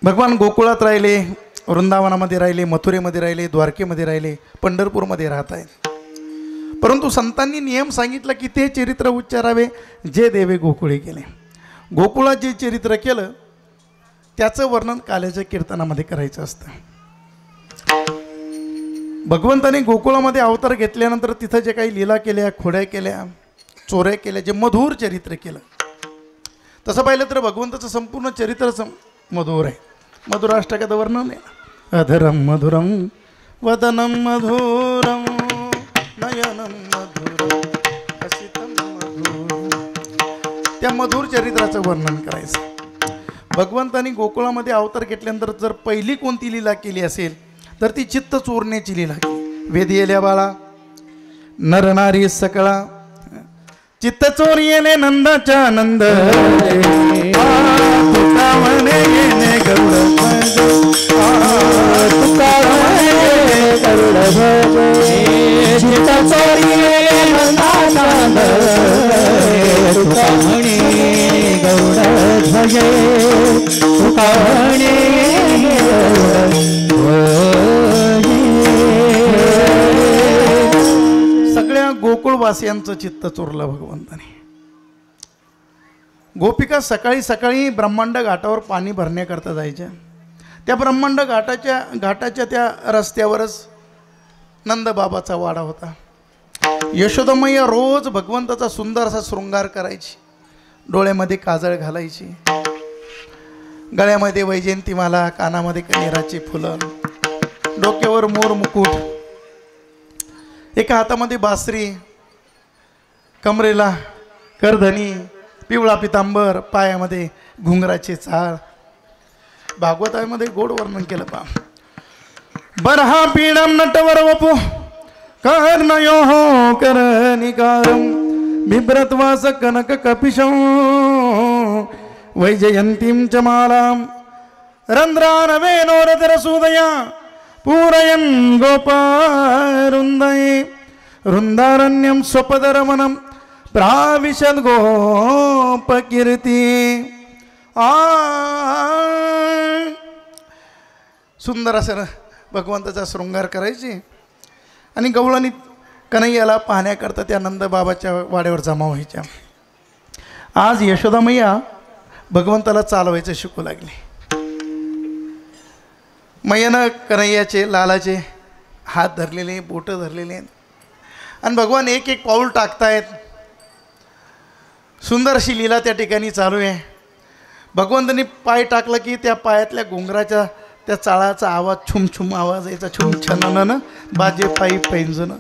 Speaker 2: भगवान गोकुळात राहिले, वृंदावनामध्ये राहिले, मथुरेमध्ये राहिले, द्वारकेमध्ये राहिले, पंढरपूरमध्ये राहत आहेत. परंतु संतांनी नियम सांगितला की ते चरित्र उच्चारावे जे देवे गोकुळी केले. गोकुळात जे चरित्र केलं त्याचं वर्णन काल्याच्या कीर्तनामध्ये करायचं असतं. भगवंताने गोकुळामध्ये अवतार घेतल्यानंतर तिथं जे काही लीला केल्या, खोड्या केल्या, चोऱ्या केल्या, जे मधुर चरित्र केलं, तसं पाहिलं तर भगवंताचं संपूर्ण चरित्रच मधुर आहे. मधुराष्टकाचं वर्णन आहे. अधरम मधुरम वदनम मधुरम नयनम मधुरम हसितम मधुरम. त्या मधुर चरित्राचं वर्णन करायचं. भगवंतानी गोकुळामध्ये अवतार घेतल्यानंतर जर पहिली कोणती लीला केली असेल तर ती चित्त चोरण्याची लीला केली. वेदी येल्या बाळा नर नारी सकळा चित्त चोर येणे नंदाच्या नंद तुकावणे येणे गरुड चित्त चोर येणे नंदाच्या नंद तुकावणे गरुड ध्वज तुकावणे सगळ्या गोकुळवासियांचं चित्त चोरलं भगवंताने. गोपिका सकाळी सकाळी ब्रह्मांड घाटावर पाणी भरण्याकरता जायच्या. त्या ब्रह्मांड घाटाच्या त्या रस्त्यावरच नंदबाबाचा वाडा होता. यशोदामय्या रोज भगवंताचा सुंदर असा शृंगार करायची. डोळ्यामध्ये काजळ घालायची, गळ्यामध्ये वैजयंतीमाला, कानामध्ये कनेराची फुलं, डोक्यावर मोर मुकुट, एका हातामध्ये बासरी, कमरेला करधनी, पिवळा पितांबर, पायामध्ये घुंगराचे चाळ. भागवतामध्ये गोड वर्णन केलं पा. बरहा पीडम नटवर वपू कर्णयो करनिकारम बिभ्रत्वास कनक कपिशं वैजयंतीं च मालां रंध्रानवेनोरधरसूदया पूरयन् गोपारुन्दये वृन्दारण्यं स्वपदरमणं प्राविशद् गोपकीर्ति. सुंदर असं भगवंताचा शृंगार करायची. आणि गवळणी कन्हैयाला पाहण्याकरता त्या नंदबाबाच्या वाड्यावर जमा व्हायच्या. आज यशोदा मैया भगवंताला चालवायचं शिकू लागली. मैयानं कन्हैयाचे लालाचे हात धरलेले, बोटं धरलेले आणि भगवान एक एक पाऊल टाकतायत. सुंदरशी लीला त्या ठिकाणी चालू आहे. भगवंतांनी पाय टाकलं की त्या पायातल्या घुंगराच्या त्या चाळाचा आवाज छुमछुम आवाज यायचा. छुम छनन बाजे पायी पैंजन.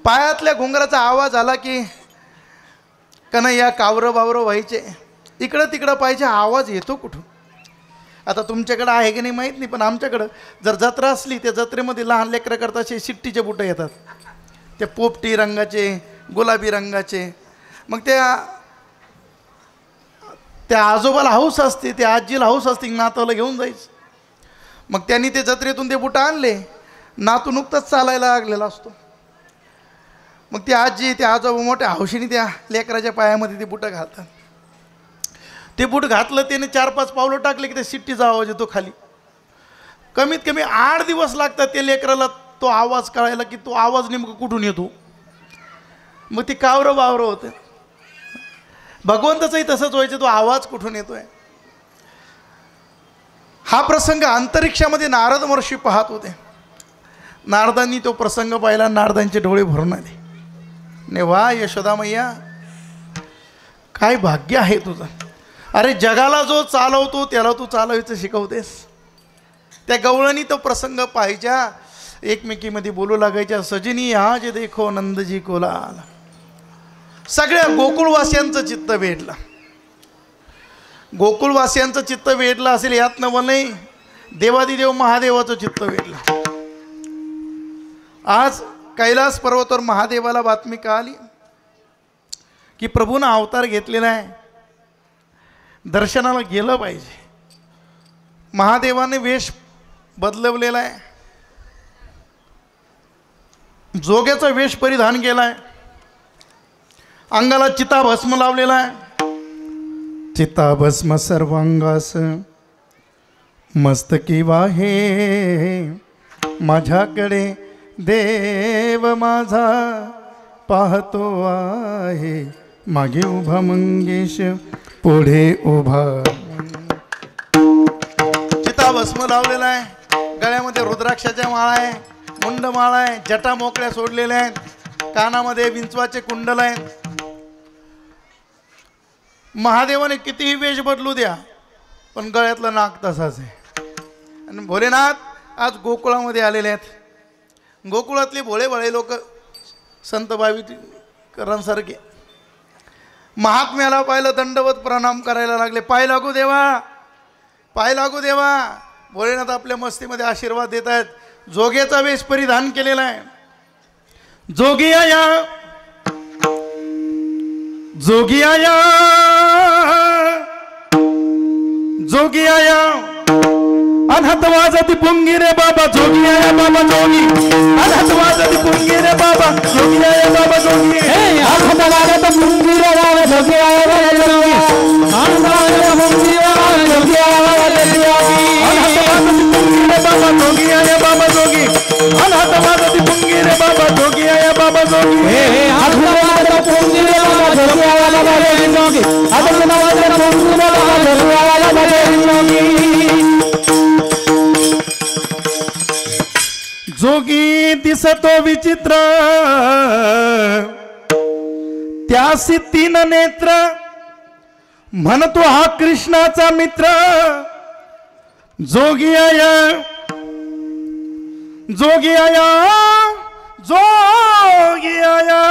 Speaker 2: पायातल्या घुंगराचा आवाज आला की कन्हैया कावरं बावरं व्हायचे. इकडं तिकडं पाहिजे आवाज येतो कुठून. आता तुमच्याकडं आहे की नाही माहीत नाही, पण आमच्याकडं जर जत्रा असली त्या जत्रेमध्ये लहान लेकरं करता असे शिट्टीचे बुटं येतात, ते पोपटी रंगाचे, गुलाबी रंगाचे. मग त्या आजोबाला हौस असते, त्या आजीला हौस असते नातवाला घेऊन जायचं. मग त्यांनी ते जत्रेतून ते बुटं आणले. नातू नुकताच चालायला लागलेला असतो. मग ती आजी त्या आजोबा मोठ्या हौशीने त्या लेकराच्या पायामध्ये ते बुटं घालतात. ते बूट घातलं, त्याने 4-5 पावलं टाकले की त्या शिट्टीचा आवाज येतो खाली. कमीत कमी 8 दिवस लागतात त्या लेकराला तो आवाज कळायला की तो आवाज नेमकं कुठून येतो. मग ती कावरं बावरं होतं. भगवंताचंही तसंच व्हायचं, तो आवाज कुठून येतोय. हा प्रसंग अंतरिक्षामध्ये नारद महर्षी पाहत होते. नारदांनी तो प्रसंग पाहिला. नारदांचे डोळे भरून आले. ने वा यशोदा मैया, काय भाग्य आहे तुझं. अरे जगाला जो चालवतो त्याला तू चालवायचं शिकवतेस. त्या गवळणी तो प्रसंग पाहायच्या, एकमेकीमध्ये बोलू लागायच्या. सजनी आज देखो नंदजी कोलाल. सगळ्या गोकुळवासियांचं चित्त वेधलं. गोकुळवासियांचं चित्त वेधलं असेल यात नवं नाही, देवादिदेव महादेवाचं चित्त वेधलं. आज कैलास पर्वतावर महादेवाला बातमी कळाली की प्रभूनं अवतार घेतलेला आहे, दर्शनाला गेलं पाहिजे. महादेवाने वेश बदलवलेला आहे, जोग्याचा वेश परिधान केला आहे, अंगाला चिताभस्म लावलेला आहे. चिताभस्म सर्वांगास मस्तकी वाहे, माझ्याकडे देव माझा पाहतो आहे. मागे उभा मंगेश, पुढे उभा. चिताभस्म लावलेला आहे, गळ्यामध्ये रुद्राक्षाच्या माळा आहे, मुंड माळा आहे, जटा मोकळ्या सोडलेल्या आहेत, कानामध्ये विंचवाचे कुंडल आहेत. महादेवाने कितीही वेश बदलू द्या पण गळ्यातलं नाक तसाच आहे. आणि भोलेनाथ आज गोकुळामध्ये आलेले आहेत. गोकुळातले भोळे भळे लोक संत भाविकांसारखे महात्म्याला पाहिलं दंडवत प्रणाम करायला लागले. पाय लागू देवा, पाय लागू देवा. भोलेनाथ आपल्या मस्तीमध्ये आशीर्वाद देत आहेत. जोग्याचा वेश परिधान केलेला आहे. जोगी आया, जोगी आया, जोगी आया. अनहत वाजती पुंगी रे बाबा, जोगी आया बाबा जोगी. अनहत वाजती पुंगी रे बाबा, जोगी आया बाबा जोगी. अनहत वाजती पुंगी रे बाबा, जोगी आया बाबा जोगी. अनहत वाजती पुंगी रे बाबा, जोगी आया बाबा जोगी. अनहत वाजती पुंगी रे बाबा, जोगी आया बाबा जोगी. अनहत वाजती पुंगी रे बाबा, जोगी आया बाबा जोगी. अनहत वाजती पुंगी रे बाबा, जोगी आया बाबा जोगी. अनहत वाजती पुंगी रे बाबा, जोगी आया बाबा जोगी. जोगी दिसतो विचित्र, त्यासी 3 नेत्र. म्हणतो हा कृष्णाचा मित्र. जोगी आया, जोगी आया, जोगी आया,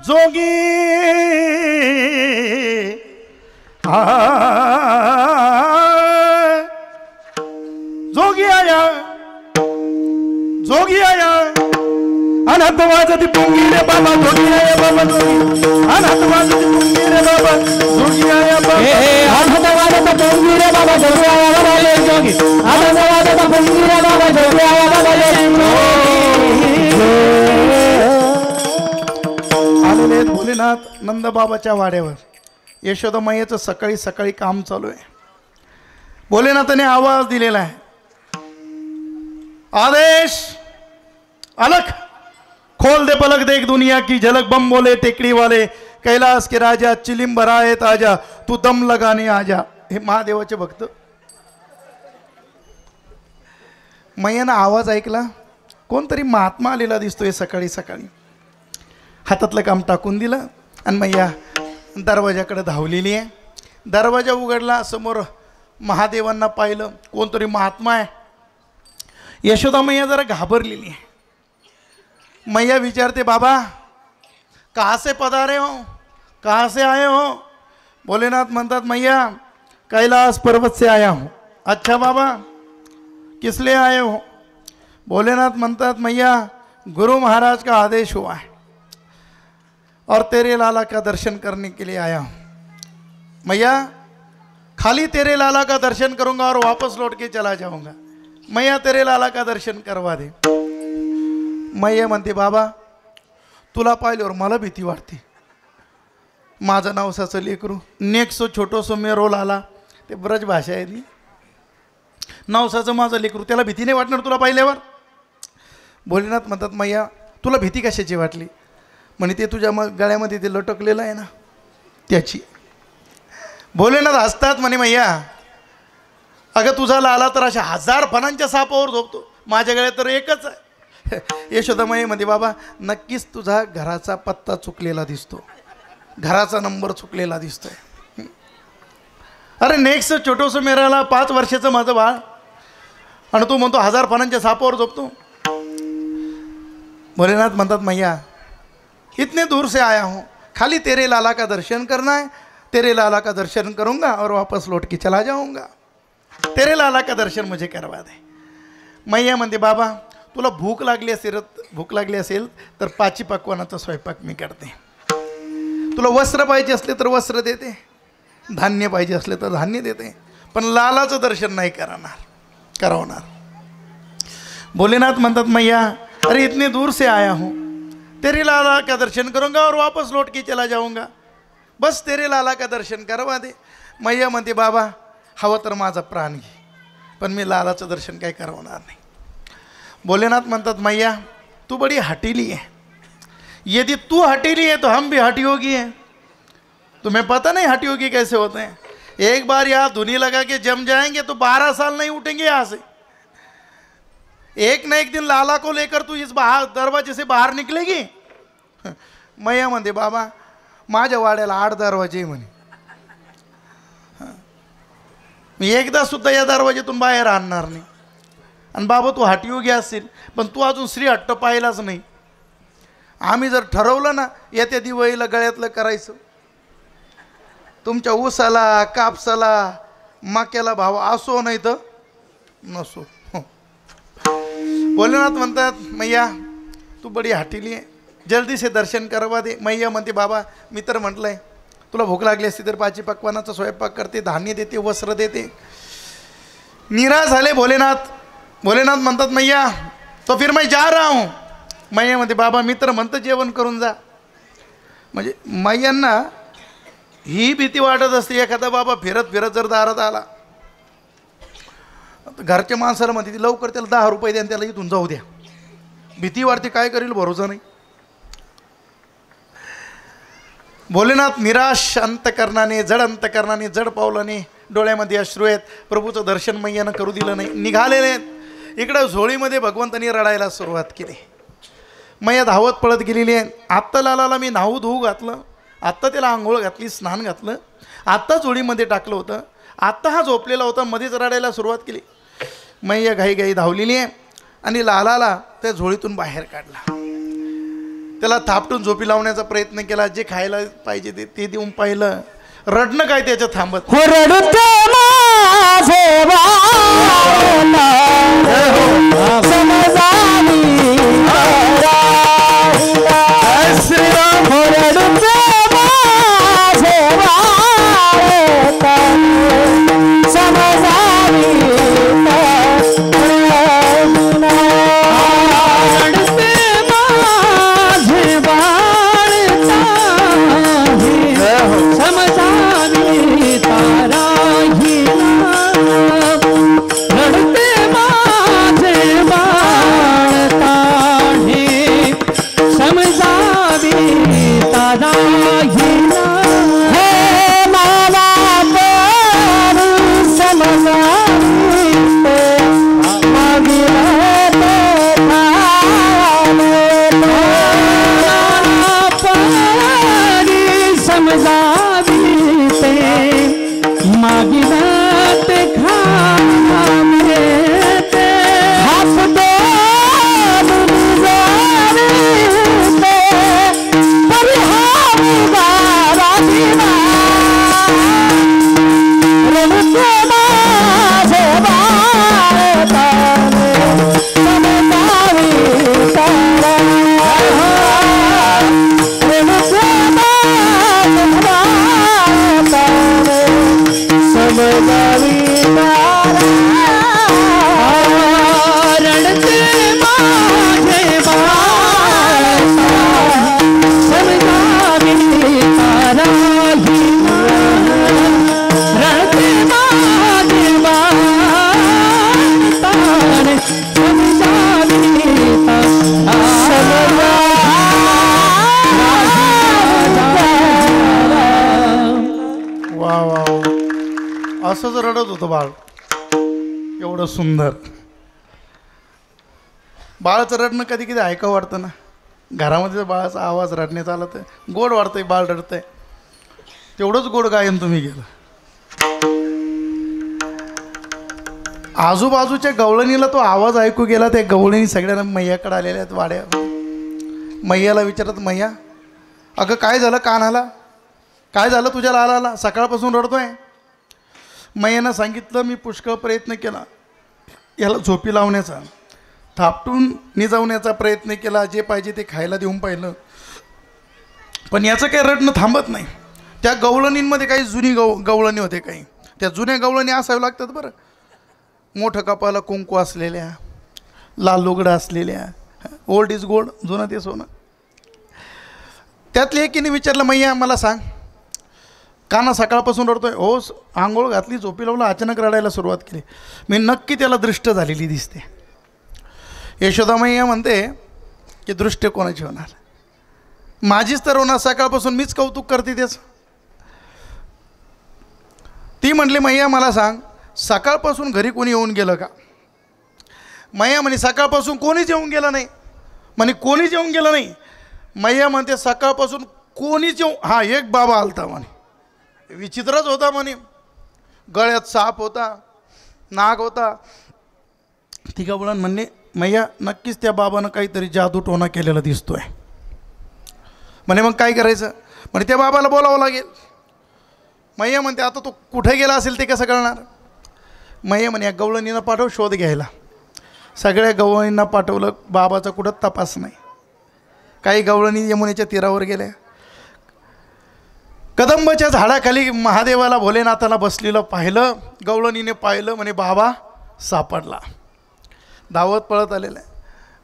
Speaker 2: जोगी. जोगी आया, जोगी आया. अनहत वाजती पुंगी रे बाबा, जोगी आया बाबा जोगी. अनहत वाजती पुंगी रे बाबा, जोगी आया बाबा. अनहत वाजती पुंगी रे बाबा, जोगी आया बाबा जोगी. अनहत वाजती पुंगी रे बाबा, जोगी आया बाबा जोगी. आलेले भोलेनाथ नंदबाबाच्या वाड्यावर. यशोदा मैयाचं सकाळी सकाळी काम चालू आहे. भोलेनाथाने आवाज दिलेला आहे, आदेश, अलख खोल दे पलक देख दुनिया की झलक बम बोले टेकड़ी वाले कैलाश के राजा चिलिम भराए ताजा तू दम लगाने आजा. हे महादेवाचे भक्त. मैयानं आवाज ऐकला. कोणतरी महात्मा आलेला दिसतोय सकाळी सकाळी. हातातलं काम टाकून दिलं आणि मैया दरवाजाकडे धावलेली आहे. दरवाजा उघडला. समोर महादेवांना पाहिलं. कोणतरी महात्मा आहे. यशोदा मैया जरा घाबरलेली आहे. मैया विचारते बाबा कहाँ से पधारे हो, कहाँ से आए हो. भोलेनाथ म्हणतात मैया कैलाश पर्वत से आया हूँ. अच्छा बाबा किस लिए आए हो. भोलेनाथ म्हणतात मैया गुरु महाराज का आदेश हुआ है और तेरे लाला का दर्शन करने के लिए आया हूँ. मैया खाली तेरे लाला का दर्शन करूँगा और वापस लौट के चला जाऊँगा. मैया तेरे लाला का दर्शन करवा दे. मैया म्हणते बाबा तुला पाहिल्यावर मला भीती वाटते. माझं नवसाचं लेकरू नेक्सो छोटोसो मेरो लाला. ते ब्रज भाषा आहे ती. नवसाचं माझं लेकरू त्याला भीती नाही वाटणार तुला पाहिल्यावर. भोलेनाथ म्हणतात मैया तुला भीती कशाची वाटली. म्हणे ते तुझ्या गळ्यामध्ये ते लटकलेलं आहे ना त्याची. भोलेनाथ हसतात. म्हणे मैया अगं तुझा लाला तर अशा 1000 फणांच्या सापावर झोपतो. माझ्या गळ्यात तर एकच आहे. यशोदा मैया म्हणते बाबा नक्कीच तुझा घराचा पत्ता चुकलेला दिसतो. घराचा नंबर चुकलेला दिसतोय. अरे नेक्स्ट छोटोसं मेराला 5 वर्षाचं माझं बाळ आणि तू म्हणतो 1000 फणांच्या सापावर झोपतो. भोलेनाथ म्हणतात मैया इतने दूर से आया हूँ खाली तेरे लाला का दर्शन करना है. तेरे लाला का दर्शन करूँगा और वापस लौट के चला जाऊँगा. तेरे लाला का दर्शन मुझे करवा दे. मैया म्हणते बाबा तुला भूक लागली असेल तर 5 पक्वानाचा स्वयंपाक मी करते. तुला वस्त्र पाहिजे असले तर वस्त्र देते. धान्य पाहिजे असले तर धान्य देते. पण लालाचं दर्शन नाही करवणार. भोलेनाथ म्हणतात मैया अरे इतने दूर से आया हूँ तेरे लाला का दर्शन करूँगा और वापस लौट के चला जाऊँगा. बस तेरे लाला का दर्शन करवा दे. मैया म्हणते बाबा हवं तर माझा प्राण घे पण मी लालाचं दर्शन काय करवणार नाही. भोलेनाथ म्हणतात मैया तू बड़ी हटीली है. यदि तू हटीली है तो हम भी हटियोगी हैं. तुम्हें पता नहीं हटियोगी कैसे होते हैं. एक बार यहाँ धुनी लगा के जम जाएंगे तो 12 साल नहीं उठेंगे यहाँ से. एक ना एक दिन लाला को लेकर तू इस दरवाजे से बाहर निकलेगी. मैया म्हणते बाबा माझ्या वाड्याला 8 दरवाजे म्हणे. मी एकदा सुद्धा या दरवाजेतून बाहेर आणणार नाही. आणि बाबा तू हटियोगी असशील पण तू अजून श्री हट्ट पाहिलाच नाही. आम्ही जर ठरवलं ना येत्या दिवाळीला गळ्यातलं करायचं तुमच्या ऊसाला कापसाला मक्याला भाव असो नाही तर नसो. भोलेनाथ म्हणतात मैया तू बडी हटीली आहे जल्दी से दर्शन करवा दे. मैया म्हणते बाबा मी तर म्हटलंय तुला भूक लागली असती तर 5 पक्वानाचा स्वयंपाक करते धान्य देते वस्त्र देते. निराश झाले भोलेनाथ. भोलेनाथ म्हणतात मैया तो फिर मैं जा रहा हूँ. मैया म्हणते बाबा मी तर म्हणतं जेवण करून जा. म्हणजे मैयांना ही भीती वाटत असते एखादा बाबा फिरत फिरत जर दारात आला घरच्या माणसाला म्हणते लवकर त्याला 10 रुपये द्या आणि त्याला इथून जाऊ द्या. भीती वाटते काय करेल भरोसा नाही. भोलेनाथ निराश अंतकरणाने जड पावलाने डोळ्यामध्ये अश्रू आहेत. प्रभूचं दर्शन मैयानं करू दिलं नाही. निघालेले आहेत. इकडं झोळीमध्ये भगवंतांनी रडायला सुरुवात केली. मैया धावत पळत गेलेली आहे. आत्ता लालाला मी न्हाऊ धुवू घातलं. आत्ता त्याला आंघोळ घातली स्नान घातलं. आत्ता झोळीमध्ये टाकलं होतं. आत्ता हा झोपलेला होता मध्येच रडायला सुरुवात केली. मैया घाई धावलेली आहे आणि लालाला त्या झोळीतून बाहेर काढला. त्याला थापटून झोपी लावण्याचा प्रयत्न केला. जे खायला पाहिजे ते देऊन पाहिलं. रडणं काय त्याच्या थांबत होतं बाळ, एवढं सुंदर. बाळाचं रडणं कधी कधी ऐकावं वाटतं ना. घरामध्ये बाळाचा आवाज रडण्याचा आला तर गोड वाटतंय, बाळ रडतंय. तेवढंच गोड गायन तुम्ही केलं. आजूबाजूच्या गवळणीला तो आवाज ऐकू गेला. त्या गवळणी सगळ्यांना मैयाकडे आलेल्या आहेत वाड्या. मैयाला विचारत, मैया अगं काय झालं, कानाला काय झालं, तुझ्या लालाला सकाळपासून रडतोय. मैयानं सांगितलं, मी पुष्कळ प्रयत्न केला याला झोपी लावण्याचा, थापटून निजवण्याचा प्रयत्न केला, जे पाहिजे ते खायला देऊन पाहिलं, पण याचं काही रडणं थांबत नाही. त्या गवळणींमध्ये काही जुनी गवळणी होते, काही त्या जुन्या गवळणी असाव्या लागतात बरं. मोठं कपाला कुंकू असलेल्या, लाल लुगडं असलेल्या, ओल्ड इज गोल्ड, जुनं ते सोनं. त्यातली एकीने विचारलं, मैया मला सांग, काना सकाळपासून रडतोय. हो, आंघोळ घातली, झोपी लावलं, अचानक रडायला सुरुवात केली. मी नक्की त्याला दृष्ट झालेली दिसते. यशोदा मैया म्हणते की दृष्ट कोणाची होणार, माझीच तर होणार, सकाळपासून मीच कौतुक करते त्याचं. ती म्हटली, मैया मला सांग, सकाळपासून घरी कोणी येऊन गेलं का. मैया म्हणे, सकाळपासून कोणीच येऊन गेलं नाही. म्हणे कोणीच येऊन गेलं नाही. मैया म्हणते, सकाळपासून कोणीच येऊन, हां एक बाबा आलता म्हणे, विचित्रच होता म्हणे, गळ्यात साप होता, नाग होता. ती गवळण म्हणणे, मैया नक्कीच त्या बाबानं काहीतरी जादू टोना केलेला दिसतोय. म्हणे मग काय करायचं. म्हणे त्या बाबाला बोलावं लागेल. मैया म्हणते, आता तो कुठे गेला असेल ते कसं कळणार. मैया म्हणे, या गवळणींना पाठव शोध घ्यायला. सगळ्या गवळणींना पाठवलं, बाबाचा कुठं तपास नाही. काही गवळणी यमुनेच्या तीरावर गेल्या. कदंबाच्या झाडाखाली महादेवाला भोलेनाथाला बसलेलं पाहिलं. गवळणीने पाहिलं, म्हणे बाबा सापडला. धावत पळत आलेला आहे.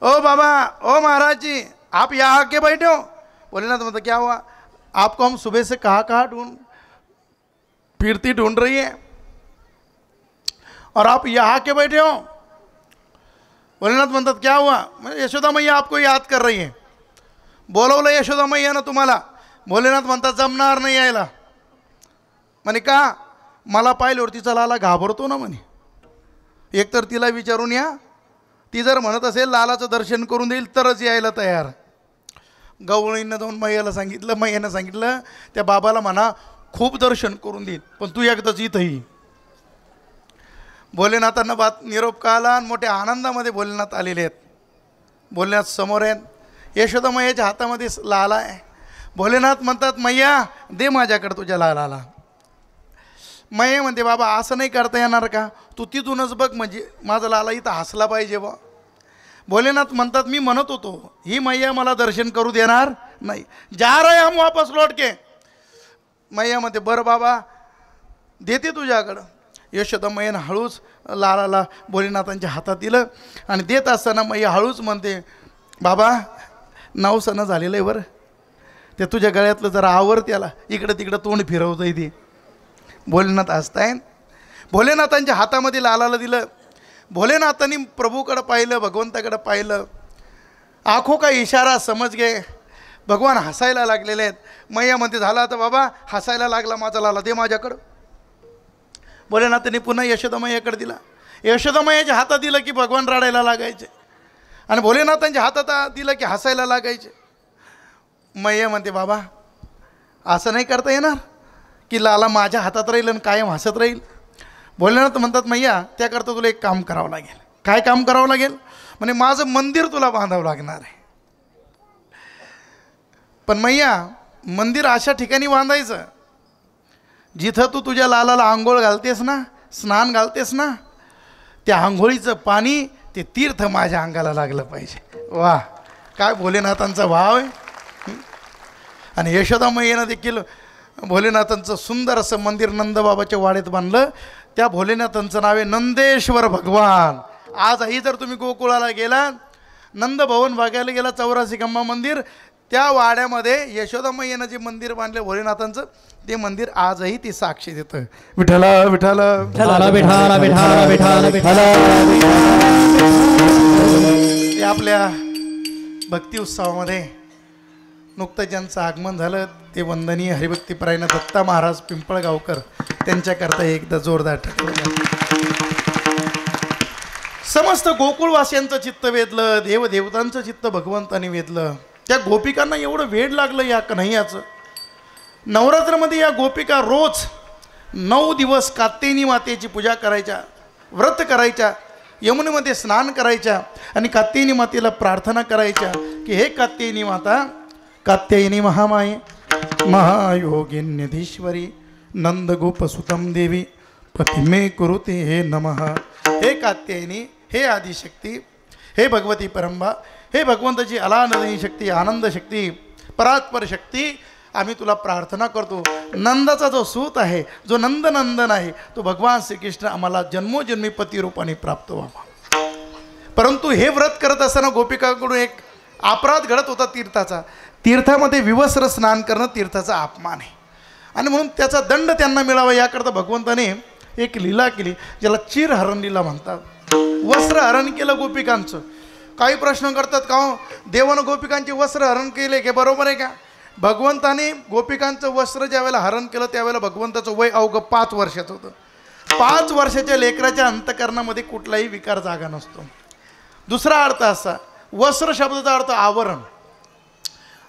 Speaker 2: ओ बाबा, ओ महाराज जी, आप यहाँ के बैठे हो. भोलेनाथ म्हणता, क्या हुआ, आपको हम सुबह से कहाँ फिरती ढूंढ रही है और आप यहाँ के बैठे हो. भोलेनाथ म्हणतात, क्या हुआ. म्हणजे यशोदा मैया आपको याद कर रही है. बोलवलं यशोदा मैया ना तुम्हाला. भोलेनाथ म्हणतात, जमणार नाही यायला. म्हणे का. मला पाहिल्यावर तिचा लाला घाबरतो ना म्हणे. एकतर तिला विचारून या, ती जर म्हणत असेल लालाचं दर्शन करून देईल तरच यायला तयार. गवळींना जाऊन मैयाला सांगितलं. मैयानं सांगितलं, त्या बाबाला म्हणा खूप दर्शन करून देईल, पण तू एकदाच इथंही. भोलेनाथांना निरोप कळाला आणि मोठ्या आनंदामध्ये भोलेनाथ आलेले आहेत. भोलेनाथ समोर आहेत. यशोदा मैयाच्या हातामध्ये लाला आहे. भोलेनाथ म्हणतात, मैया दे माझ्याकडे तुझ्या लालाला. मैया म्हणते, बाबा असं नाही करता येणार का, तू तिथूनच बघ, म्हणजे माझा लाला इथं हसला पाहिजे बा. भोलेनाथ म्हणतात, मी म्हणत होतो ही मैया मला दर्शन करू देणार नाही, जा रहे हम वापस लौट के. मैया म्हणते, बरं बाबा देते तुझ्याकडं. यशोदा मैयानं हळूच लालाला भोलेनाथांच्या हातात दिलं आणि देत असताना मैया हळूच म्हणते, बाबा नवसनं झालेलं आहे बरं, ते तुझ्या गळ्यातलं जरा आवर, त्याला इकडं तिकडं तोंड फिरवतं ते. भोलेनाथ हसतायत. भोलेनाथांच्या हातामध्ये लालाला दिलं. भोलेनाथांनी प्रभूकडं पाहिलं, भगवंताकडं पाहिलं. आंखों का इशारा समज गे. भगवान हसायला लागलेले आहेत. मैया म्हणते, झाला आता बाबा, हसायला लागला माझा लाला, दे माझ्याकडं. भोलेनाथांनी पुन्हा यशोदा मैयाकडे दिला. यशोदा मैयाच्या हातात दिलं की भगवान रडायला लागायचे आणि भोलेनाथांच्या हातात दिलं की हसायला लागायचे. मैया म्हणते, बाबा असं नाही करता येणार की लाला माझ्या हातात राहील आणि कायम हसत राहील. भोलेनाथ म्हणतात, मैया त्याकरता तुला एक काम करावं लागेल. काय काम करावं लागेल. म्हणजे माझं मंदिर तुला बांधावं लागणार आहे. पण मैया मंदिर अशा ठिकाणी बांधायचं जिथं तू तुझ्या लालाला आंघोळ घालतेस ना, स्नान घालतेस ना, त्या आंघोळीचं पाणी ते तीर्थ माझ्या अंगाला लागलं पाहिजे. वा, काय भोलेनाथांचा भाव आहे. आणि यशोदा मैयानं देखील भोलेनाथांचं सुंदर असं मंदिर नंदबाबाच्या वाड्यात बांधलं. त्या भोलेनाथांचं नाव आहे नंदेश्वर भगवान. आजही जर तुम्ही गोकुळाला गेला, नंदभवन बघायला गेला, 84 खंबा मंदिर, त्या वाड्यामध्ये यशोदा मैयानं जे मंदिर बांधले भोलेनाथांचं, ते मंदिर आजही ती साक्षी देतं. विठ्ठल विठ्ठल
Speaker 1: विठ्ठल विठ्ठल विठ्ठल विठ्ठल विठ्ठल.
Speaker 2: आपल्या भक्ती उत्सवामध्ये नुकतं ज्यांचं आगमन झालं ते वंदनीय हरिभक्तीपरायण दत्ता महाराज पिंपळगावकर, त्यांच्याकरता एकदा जोरदार टाळ्या. समस्त गोकुळवासियांचं चित्त वेधलं, देवदेवतांचं चित्त भगवंताने वेधलं. त्या गोपिकांना एवढं वेड लागलं या कन्हैयाचं. नवरात्रामध्ये या गोपिका रोज 9 दिवस कात्यायनी मातेची पूजा करायच्या, व्रत करायच्या, यमुनेमध्ये स्नान करायच्या आणि कात्यायनी मातेला प्रार्थना करायच्या की हे कात्यायनी माता, कात्यायनी महामाये, महायोगिन्यधीश्वरी, नंदगोपसुतम देवी, पतिमे कुरुते हे नमः. हे कात्यायनी, हे आदिशक्ती, हे भगवती परंबा, हे भगवंताची अलानदी शक्ती, आनंद शक्ती, परात्पर शक्ती, आम्ही तुला प्रार्थना करतो. नंदाचा जो सूत आहे, जो नंदनंदन आहे, तो भगवान श्रीकृष्ण आम्हाला जन्मोजन्मी पतिरूपाने प्राप्त व्हावा. परंतु हे व्रत करत असताना गोपिकाकडून एक अपराध घडत होता तीर्थाचा. तीर्थामध्ये विवस्त्र स्नान करणं तीर्थाचा अपमान आहे आणि म्हणून त्याचा दंड त्यांना मिळावा याकरता भगवंताने एक लीला केली, ज्याला चिरहरण लीला म्हणतात. वस्त्र हरण केलं गोपिकांचं. काही प्रश्न करतात का हो, देवानं गोपिकांचे वस्त्र हरण केले की बरोबर आहे का? भगवंताने गोपिकांचं वस्त्र ज्यावेळेला हरण केलं त्यावेळेला भगवंताचं वय अवघं 5 वर्षाचं होतं. 5 वर्षाच्या लेकराच्या अंतकरणामध्ये कुठलाही विकार जागा नसतो. दुसरा अर्थ असा, वस्त्र शब्दाचा अर्थ आवरण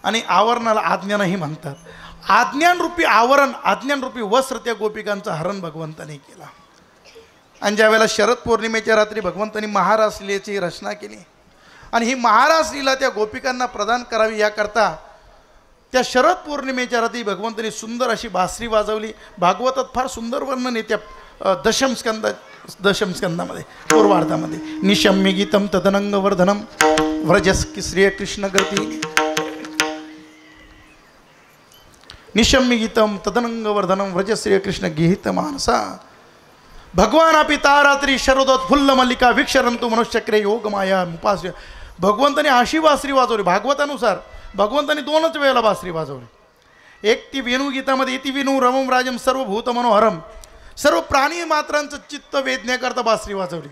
Speaker 2: आणि आवरणाला आज्ञानही म्हणतात. आज्ञानरूपी आवरण, आज्ञानरूपी वस्त्र त्या गोपिकांचं हरण भगवंताने केला. आणि ज्यावेळेला शरद पौर्णिमेच्या रात्री भगवंतांनी महारास लीलेची रचना केली आणि ही महारास लीला त्या गोपिकांना प्रदान करावी याकरता त्या शरद पौर्णिमेच्या रात्री भगवंतांनी सुंदर अशी बासरी वाजवली. भागवतात फार सुंदर वर्णन आहे त्या दशमस्कंदामध्ये, पूर्वार्धामध्ये. निशम्य गीतम तदनंग वर्धनम व्रजस श्री कृष्ण गती, निशम्य गीतम तदनंग वर्धनम व्रजस श्री कृष्ण गीत मानसा. भगवान आपी तारात्री शरदोत फुल्ल मल्लिका वीक्षरंतु मनुष्यक्रे योग माया उपास्य. भगवंताने अशी बासरी वाजवली. भागवतानुसार भगवंताने 2च वेळेला बासरी वाजवली. एक ती वेणुगीतामध्ये इति विनू रमम राजम सर्वभूत मनोहरम, सर्व प्राणी मात्रांचं चित्त वेधण्याकरता बासरी वाजवली.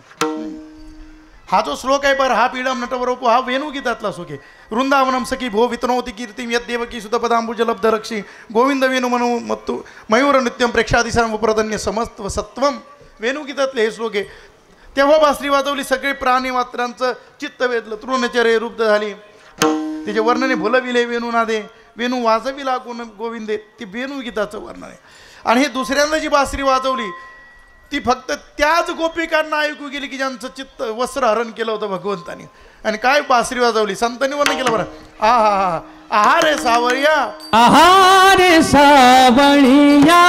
Speaker 2: हा जो श्लोक आहे बरं, हा पीडम नटवरोपो, हा वेणुगीतातला श्लोक आहे. वृंदावनम सखी भो वितनोति कीर्तिम यद्देवकी सुतपदांबुज लब्ध रक्षी गोविंद वेणु मनु मत्तु मयूर नित्यम प्रेक्षादिशां प्रदन्य समस्त सत्वम, वेणुगीतातले हे श्लोक आहे. तेव्हा बासरी वाजवली, सगळे प्राणी मात्रांचं चित्त वेधलं. तृणचर्य रूप झाली, त्याचे वर्णने भुलविले वेणुनादे, वेणू वाजवी लागून गोविंदे, ती वेणुगीताचं वर्णन आहे. आणि हे दुसऱ्यांदा जी बासरी वाजवली ती फक्त त्याच गोपिकांना ऐकू गेली की ज्यांचं चित्त वस्त्र हरण केलं होतं भगवंतानी. आणि काय बासरी वाजवली, संतांनी वर्णन केलं बरं. आहा आहा रे सावरिया,
Speaker 1: आहा रे सावरिया,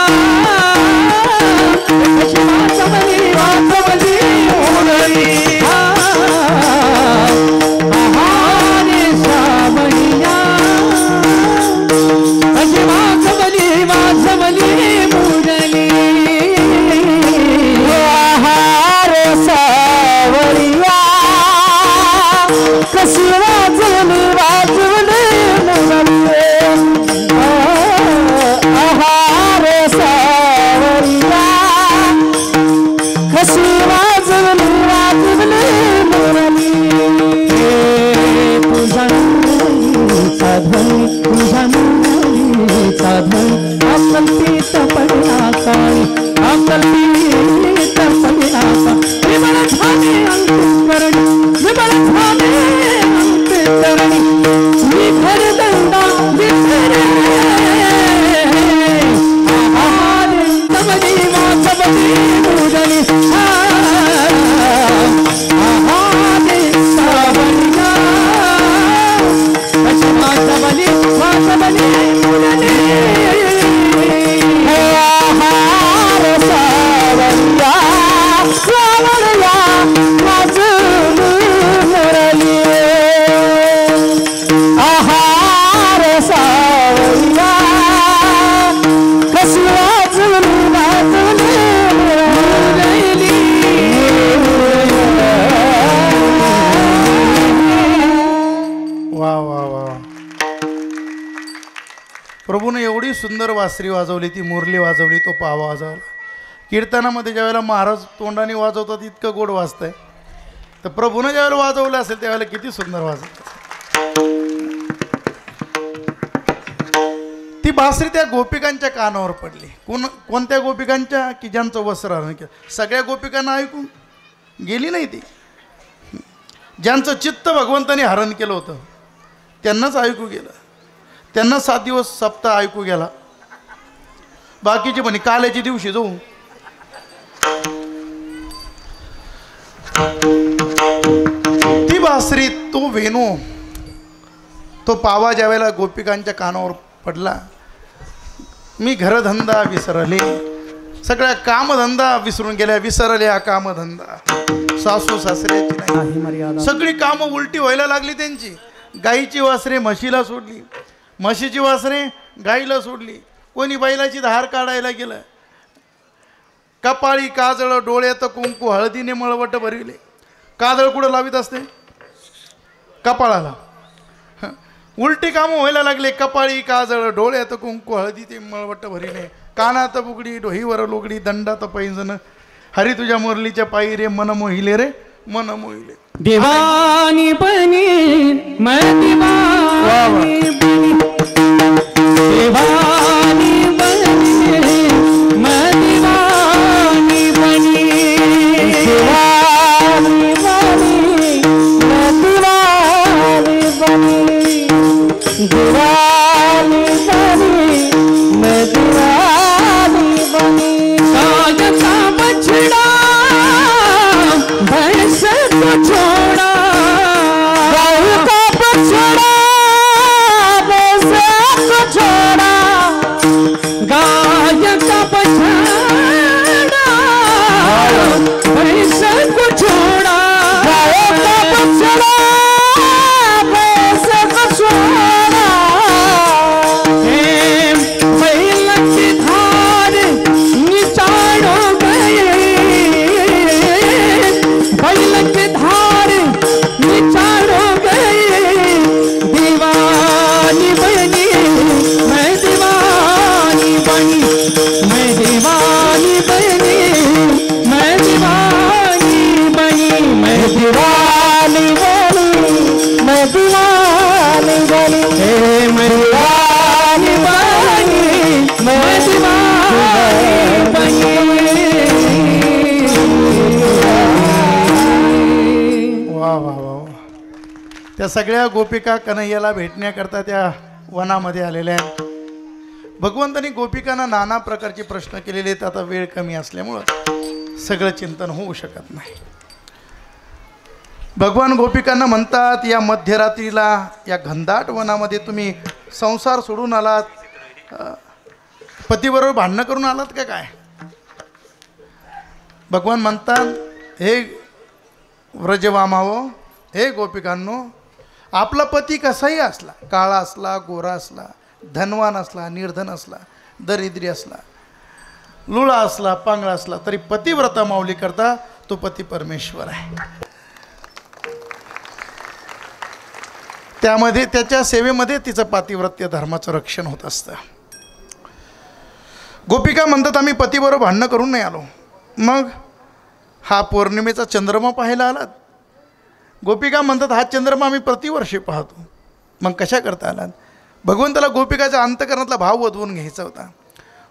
Speaker 2: प्रभूने एवढी सुंदर बासरी वाजवली, ती मुरली वाजवली, तो पावा वाजवला. कीर्तनामध्ये ज्यावेळेला महाराज तोंडाने वाजवतात इतकं गोड वाजतंय, तर प्रभूने ज्यावेळेला वाजवलं असेल त्यावेळेला किती सुंदर वाजवत. ती बासरी त्या गोपिकांच्या कानावर पडली. कोणत्या गोपिकांच्या? की ज्यांचं वस्त्र हरण केलं. सगळ्या गोपिकांना ऐकून गेली नाही ती. ज्यांचं चित्त भगवंताने हरण केलं होतं त्यांनाच ऐकू गेलं. त्यांना 7 दिवस सप्ताह ऐकू गेला. बाकीचे म्हणे काल्याच्या दिवशी जाऊ. ती बासरी, तो वेणू, तो पावा ज्यावेळेला गोपिकांच्या कानावर पडला, मी घरधंदा विसरले, सगळ्या कामधंदा विसरून गेल्या. विसरले हा कामधंदा, सासू सासऱ्याची नाही मर्यादा. सगळी कामं उलटी व्हायला लागली त्यांची. गाईची वासरे म्हशीला सोडली, म्हशीची वासरे गाईला सोडली. कोणी बैलाची धार काढायला गेलं. कपाळी काजळ, डोळ्यात कुंकू, हळदीने मळवट भरविले. काजळ कुठं लावित असते? कपाळाला. उलटी कामं व्हायला लागले. कपाळी काजळ, डोळ्यात कुंकू, हळदी ते मळवट भरिले. कानात बुगडी, डोहीवर लोगडी, दंडात पैंजन. हरी तुझ्या मुरलीच्या पायी रे मन मोहिले, रे मन मोहिले.
Speaker 1: दीवानी बनी मैं दीवानी बनी, दीवानी बनी मैं दीवानी बनी, दीवानी बनी मैं दीवानी बनी, दीवानी बनी मैं दीवानी बनी. कायचा बछड़ा भैंस को छोड़ा, गाय का बछड़ा भैंस को छोड़ा, गाय का बछड़ा भैंस को छोड़ा, गाय का बछड़ा भैंस को छोड़ा. बैल की धार निचाड़ो गए, बैल की धार निचाड़ो गए. दीवानी बनी मैं दीवानी बनी, मैं दीवानी बनी मैं दीवानी बनी, मैं दीवानी बनी मैं दीवानी बनी, मैं दीवानी बनी मैं दीवानी बनी.
Speaker 2: वा वा वा. त्या सगळ्या गोपिका कन्हैयाला भेटण्याकरता त्या वनामध्ये आलेल्या आहेत. भगवंतांनी गोपिकांना नाना प्रकारचे प्रश्न केलेले आहेत. आता वेळ कमी असल्यामुळं सगळं चिंतन होऊ शकत नाही. भगवान गोपिकांना म्हणतात, या मध्यरात्रीला या घनदाट वनामध्ये तुम्ही संसार सोडून आलात, पतीबरोबर भांडणं करून आलात का काय? भगवान म्हणतात, हे व्रजवामावो, हे गोपिकांनो, आपला पती कसाही असला, काळा असला, गोरा असला, धनवान असला, निर्धन असला, दरिद्री असला, लुळा असला, पांगळा असला, तरी पतिव्रता माऊली करता तो पती परमेश्वर आहे. त्यामध्ये त्याच्या सेवेमध्ये तिचं पातिव्रत्य धर्माचं रक्षण होत असतं. गोपिका म्हणतात, आम्ही पतीबरोबर भांडणं करून नाही आलो. मग हा पौर्णिमेचा चंद्रमा पाहायला आलात? गोपिका म्हणतात, हा चंद्रमा आम्ही प्रतिवर्षी पाहतो. मग कशा करता आलात? भगवंताला गोपिकाच्या अंतकरणातला भाव वधवून घ्यायचा होता.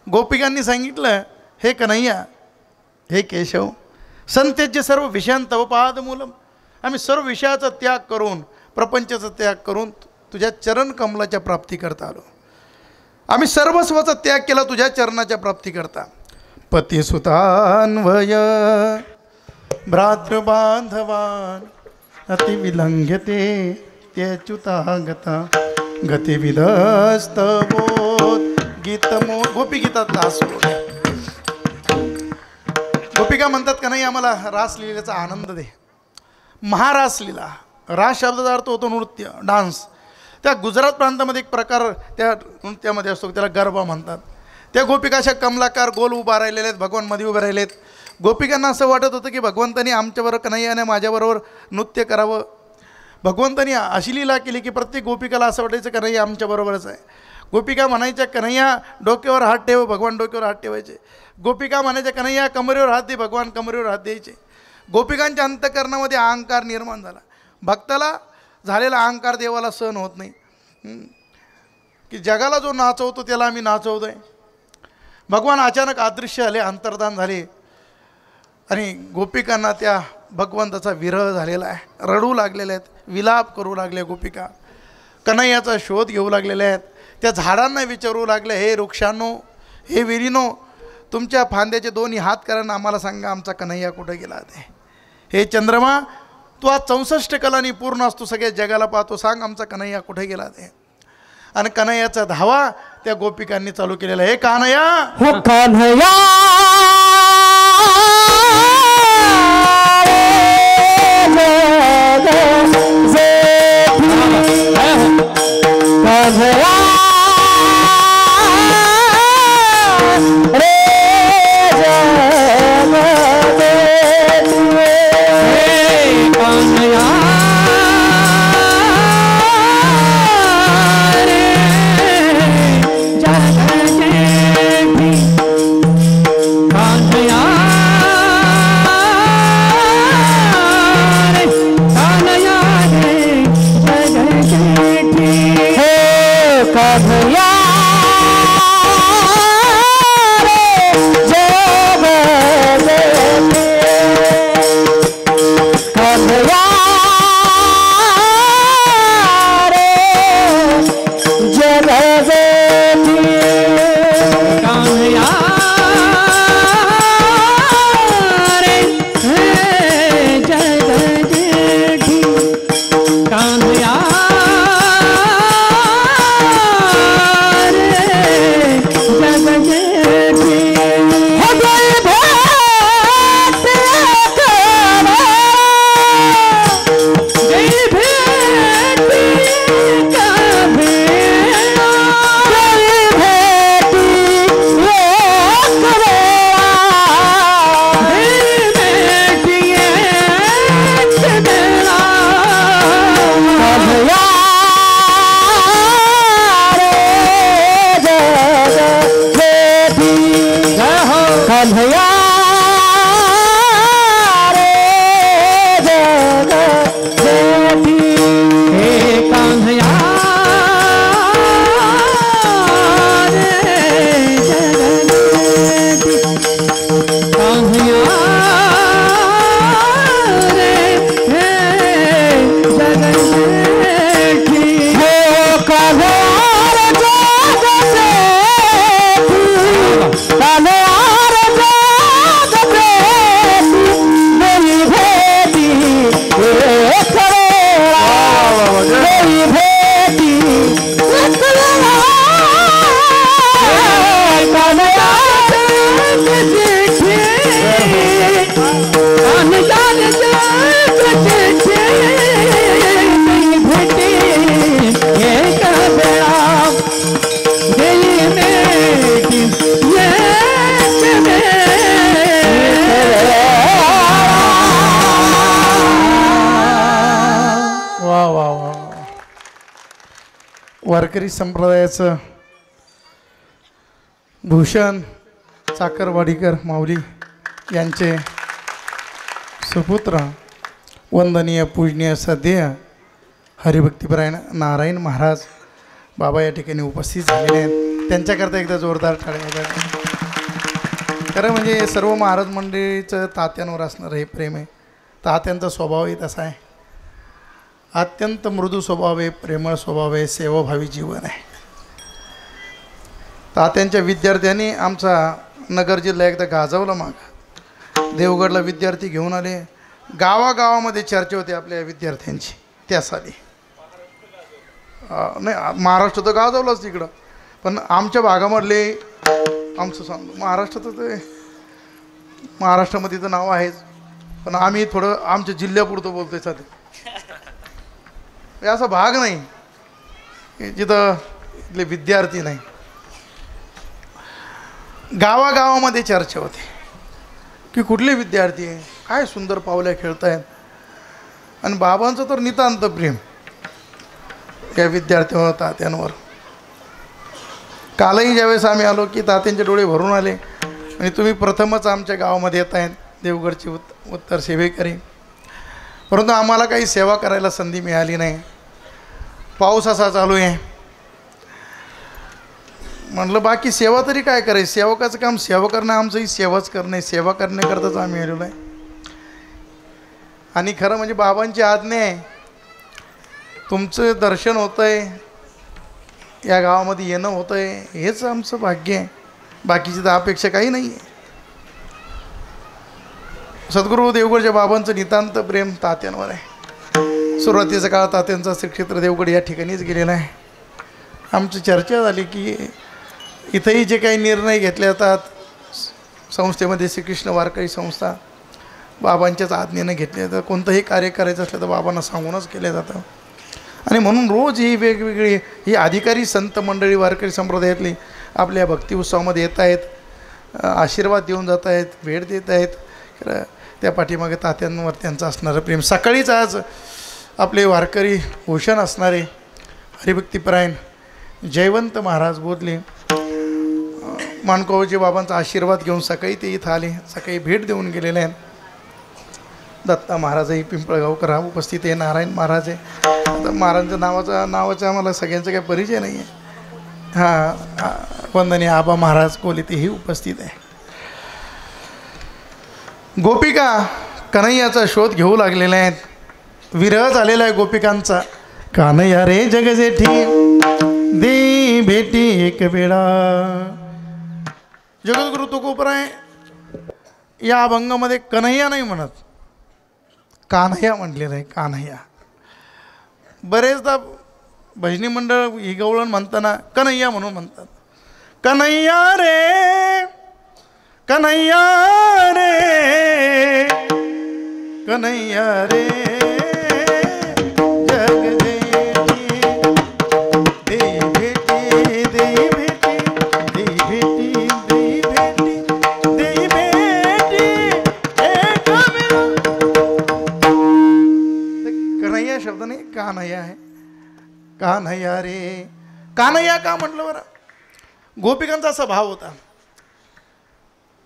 Speaker 2: गोपिकांनी सांगितलं, हे कन्हैया, हे केशव, संत्यज्य सर्व विषयांतव पादमूलम, आम्ही सर्व विषयाचा त्याग करून, प्रपंचाचा त्याग करून तुझ्या चरण कमलाच्या प्राप्ती करता आलो. आम्ही सर्वस्वाचा त्याग केला तुझ्या चरणाच्या प्राप्ती करता. पतिसुतान्वय भ्रातृबांधवान अतिविलंघ्यते त्यच्युतागता गतिविधस्तवोत गीतमो. गोपी गीतातला हा श्लोक आहे. गोपिका म्हणतात, का नाही आम्हाला रासलीलेचा आनंद दे. महारासलीला, रास शब्दाचा अर्थ होतो नृत्य, डान्स. त्या गुजरात प्रांतामध्ये एक प्रकार त्या नृत्यामध्ये असतो, त्याला गरबा म्हणतात. त्या गोपिका अशा कमलाकार गोल उभा राहिलेल्या आहेत, भगवान मध्ये उभे राहिलेत. गोपिकांना असं वाटत होतं की भगवंतांनी आमच्याबरोबर कन्हैयाने माझ्याबरोबर नृत्य करावं. भगवंतांनी अशी लीला केली की प्रत्येक गोपिकाला असं वाटायचं कन्हैया आमच्याबरोबरच आहे. गोपिका म्हणायच्या, कन्हैया डोक्यावर हात ठेव, भगवान डोक्यावर हात ठेवायचे. गोपिका म्हणायच्या, कन्हैया कमरेवर हात दे, भगवान कमरेवर हात द्यायचे. गोपिकांच्या अंतःकरणामध्ये अहंकार निर्माण झाला. भक्ताला झालेला अहंकार देवाला सहन होत नाही. की जगाला जो नाचवतो त्याला आम्ही नाचवतोय. भगवान अचानक अदृश्य आले, अंतर्धान झाले आणि गोपिकांना त्या भगवंताचा विरह झालेला आहे. रडू लागलेले आहेत, विलाप करू लागले गोपिका, कन्हैयाचा शोध घेऊ लागलेले आहेत. त्या झाडांना विचारू लागले, हे वृक्षांनो, हे विरीनो, तुमच्या फांद्याचे दोन्ही हात करा आणि आम्हाला सांगा आमचा कन्हैया कुठं गेला ते. हे चंद्रमा, तू आज 64 कलांनी पूर्ण असतो, सगळ्या जगाला पाहतो, सांग आमचा कन्हैया कुठे गेला ते. आणि कन्हैयाचा धावा त्या गोपिकांनी चालू केलेला. हे कान्हैया,
Speaker 1: हो कान्हैया
Speaker 2: वारकरी संप्रदायाचं भूषण चाकरवाडीकर माऊली यांचे सुपुत्र वंदनीय पूजनीय सध्या हरिभक्तीपरायण नारायण महाराज बाबा या ठिकाणी उपस्थित झालेले आहेत. त्यांच्याकरता एकदा जोरदार टाळ्या. खरं म्हणजे सर्व महाराज मंडळीचं तात्यांवर असणारं हे प्रेम आहे. तात्यांचा स्वभावही तसा आहे, अत्यंत मृदू स्वभाव आहे, प्रेमळ स्वभाव आहे, सेवाभावी जीवन आहे. तात्यांच्या विद्यार्थ्यांनी आमचा नगर जिल्हा एकदा गाजवला. माग देवगडला विद्यार्थी घेऊन आले, गावागावामध्ये चर्चा होते आपल्या विद्यार्थ्यांची. त्या साली नाही, महाराष्ट्र तर गाजवलाच तिकडं, पण आमच्या भागामधले आमचं सांगतो महाराष्ट्रात ते महाराष्ट्रामध्ये तर नाव आहेच, पण आम्ही थोडं आमच्या जिल्ह्यापुरतं बोलतोय. सध्या असा भाग नाही जिथं इथले विद्यार्थी नाही. गावागावामध्ये चर्चा होते की कुठले विद्यार्थी आहे, काय सुंदर पावल्या खेळतायत. आणि बाबांचं तर नितांत प्रेम या विद्यार्थ्यांवर, तात्यांवर. कालही ज्यावेळेस आम्ही आलो की तात्यांचे डोळे भरून आले आणि तुम्ही प्रथमच आमच्या गावामध्ये येत आहेत, देवगडची उत्तर सेवेकरी. परंतु आम्हाला काही सेवा करायला संधी मिळाली नाही. पाऊस असा चालू आहे. म्हटलं बाकी सेवा तरी काय करायची, सेवकाचं काम सेवा करणं, आमचंही सेवाच करणं, सेवा करण्याकरताच आम्ही आलेलो आहे. आणि खरं म्हणजे बाबांची आज्ञा आहे, तुमचं दर्शन होतं आहे, या गावामध्ये येणं होतं आहे, हेच आमचं भाग्य आहे. बाकीची तर अपेक्षा काही नाही आहे. सद्गुरू देवगडच्या बाबांचं नितांत प्रेम तात्यांवर आहे. सुरुवातीचा काळ तात्यांचा श्रीक्षेत्र देवगड या ठिकाणीच गेलेला आहे. आमची चर्चा झाली की इथंही जे काही निर्णय घेतले जातात संस्थेमध्ये, श्रीकृष्ण वारकरी संस्था बाबांच्याच आज्ञेनं घेतले जातात. कोणतंही कार्य करायचं असलं तर बाबांना सांगूनच केलं जातं. आणि म्हणून रोज ही वेगवेगळी ही अधिकारी संत मंडळी वारकरी संप्रदायातली आपल्या भक्ती उत्सवामध्ये येत आहेत, आशीर्वाद देऊन जात आहेत, भेट देत आहेत. त्या पाठीमागे तात्यांवर त्यांचं असणारं प्रेम. सकाळीच आज आपले वारकरी भूषण असणारे हरिभक्तीपरायण जयवंत महाराज बोधले मानकोबाजी बाबांचा आशीर्वाद घेऊन सकाळी ते इथं आले, सकाळी भेट देऊन गेलेले आहेत. दत्ता महाराजही पिंपळगावकर हा उपस्थित आहे, नारायण महाराज आहे. आता महाराजांच्या नावाचा आम्हाला सगळ्यांचा काही परिचय नाही आहे. हां, वंदनीय आबा महाराज कोले तेही उपस्थित आहे. गोपिका कन्हैयाचा शोध घेऊ लागलेले आहेत. विरह झालेला आहे गोपिकांचा. कान्हैया रे जगजेठी दे भेटी एक वेळा. जगद्गुरु तुकोबराय या अभंगामध्ये कन्हैया नाही म्हणत, कान्हैया म्हटलेलं आहे. कान्हैया बरेचदा भजनी मंडळ ही गवळण म्हणताना कन्हैया म्हणून म्हणतात. कन्हैया रे, कन्हैया रे, कन्हैया रे जगजेठी दे भेटी, दे भेटी, दे भेटी, दे भेटी, दे भेटी एक वेळा. कन्हैया शब्द नाही, कान्हैया आहे. कान्हैया रे, कान्हैया का म्हटलं बरं? गोपिकांचा असा भाव होता,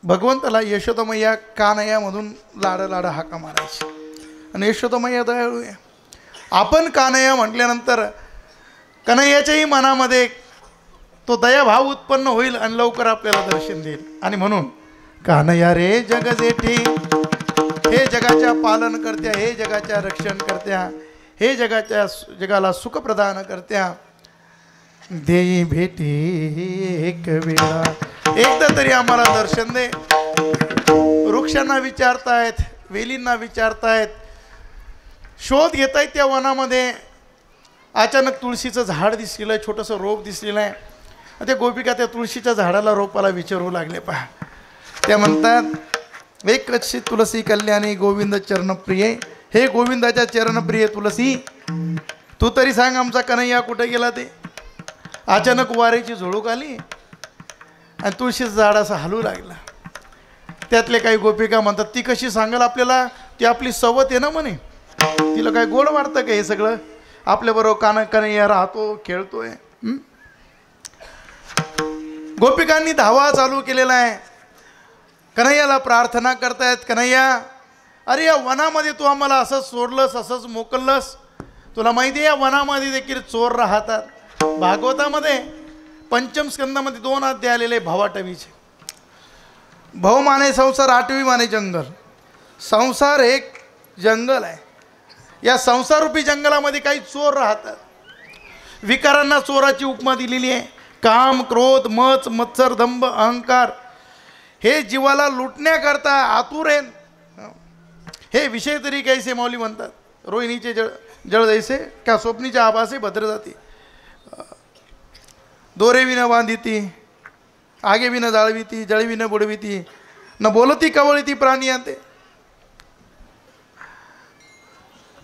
Speaker 2: भगवंताला यशोदामय्या कान्हैयामधून लाड हाका मारायची. आणि यशोदामय्या दयाळू आहे. आपण कान्हैया म्हटल्यानंतर कन्हैयाच्याही मनामध्ये तो दयाभाव उत्पन्न होईल आणि लवकर आपल्याला दर्शन देईल. आणि म्हणून कान्हैया रे जगजेठी, हे जगाच्या पालन करत्या, हे जगाच्या रक्षण करत्या, हे जगाला सुख प्रदान करत्या, देई भेटी एक वेळा, एकदा तरी आम्हाला दर्शन दे. वृक्षांना विचारतायत, वेलींना विचारतायत, शोध घेत आहेत त्या वनामध्ये. अचानक तुळशीचं झाड दिसलेलं आहे, छोटंसं रोप दिसलेलं आहे. त्या गोपिका त्या तुळशीच्या झाडाला, रोपाला विचारू लागले. पहा, त्या म्हणतात एक कच्ची तुलसी कल्याणी गोविंद चरणप्रिय. हे गोविंदाच्या चरणप्रिय तुलसी, तू तरी सांग आमचा कन्हैया कुठे गेला ते. अचानक वारेची झुळूक आली आणि तुळशीचं झाड असं हलू लागला. त्यातले काही गोपिका म्हणतात ती कशी सांगाल आपल्याला, ती आपली सवत आहे ना म्हणे, तिला काय गोड वाटतं का हे सगळं, आपल्याबरोबर कन्हैया राहतो, खेळतोय. गोपिकांनी धावा चालू केलेला आहे, कन्हैयाला प्रार्थना करतायत. कन्हैया, अरे या वनामध्ये तू आम्हाला असंच सोडलंस, असंच मोकललंस. तुला माहिती आहे या वनामध्ये देखील चोर राहतात. भागवतामध्ये पंचम स्कंदामध्ये 2 अध्याय आलेले भवाटवीचे. भव माने संसार, आठवी माने जंगल. संसार एक जंगल आहे. या संसाररूपी जंगलामध्ये काही चोर राहतात. विकारांना चोराची उपमा दिलेली आहे. काम, क्रोध, मच, मत्सर, दंभ, अहंकार हे जीवाला लुटण्याकरता आतुर आहे. हे विषय तरी कैसे माऊली म्हणतात, रोहिणीचे जळ जैसे का स्वप्नीच्या आभासे भद्र जाती. दोरे विन बांधिती, आगे विन जाळविती, जळी विन बुडविती, न बोलती कवळती प्राणी आणते.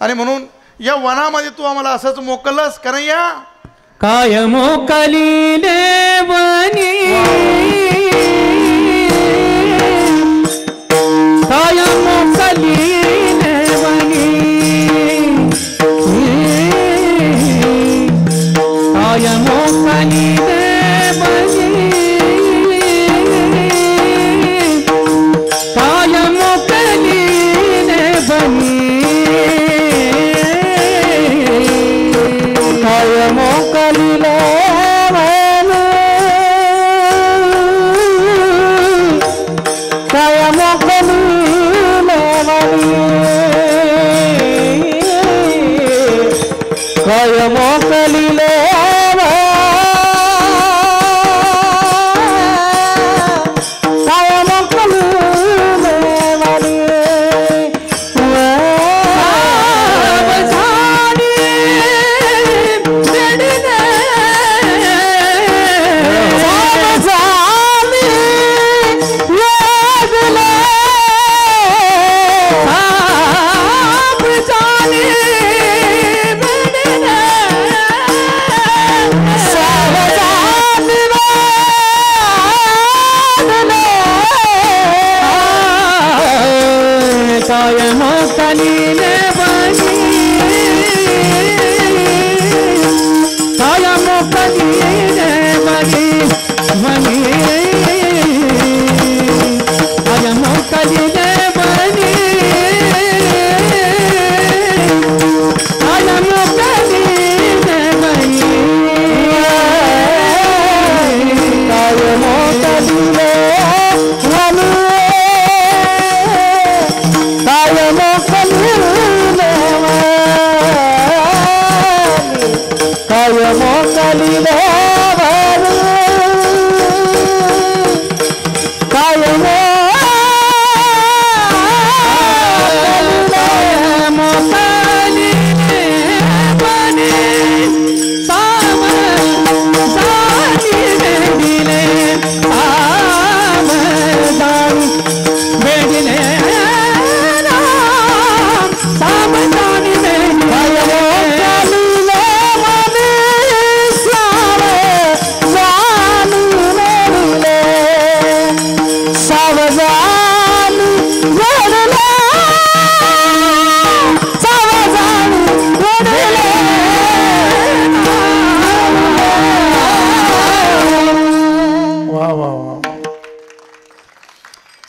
Speaker 2: आणि म्हणून या वनामध्ये तू आम्हाला असंच मोकलस कन्हैया.
Speaker 1: काय मोकलीले वनी, काय मोकलीले वनी, काय मोकलीले वनी, काय मोकलीले वनी, काय मोकलीले वनी.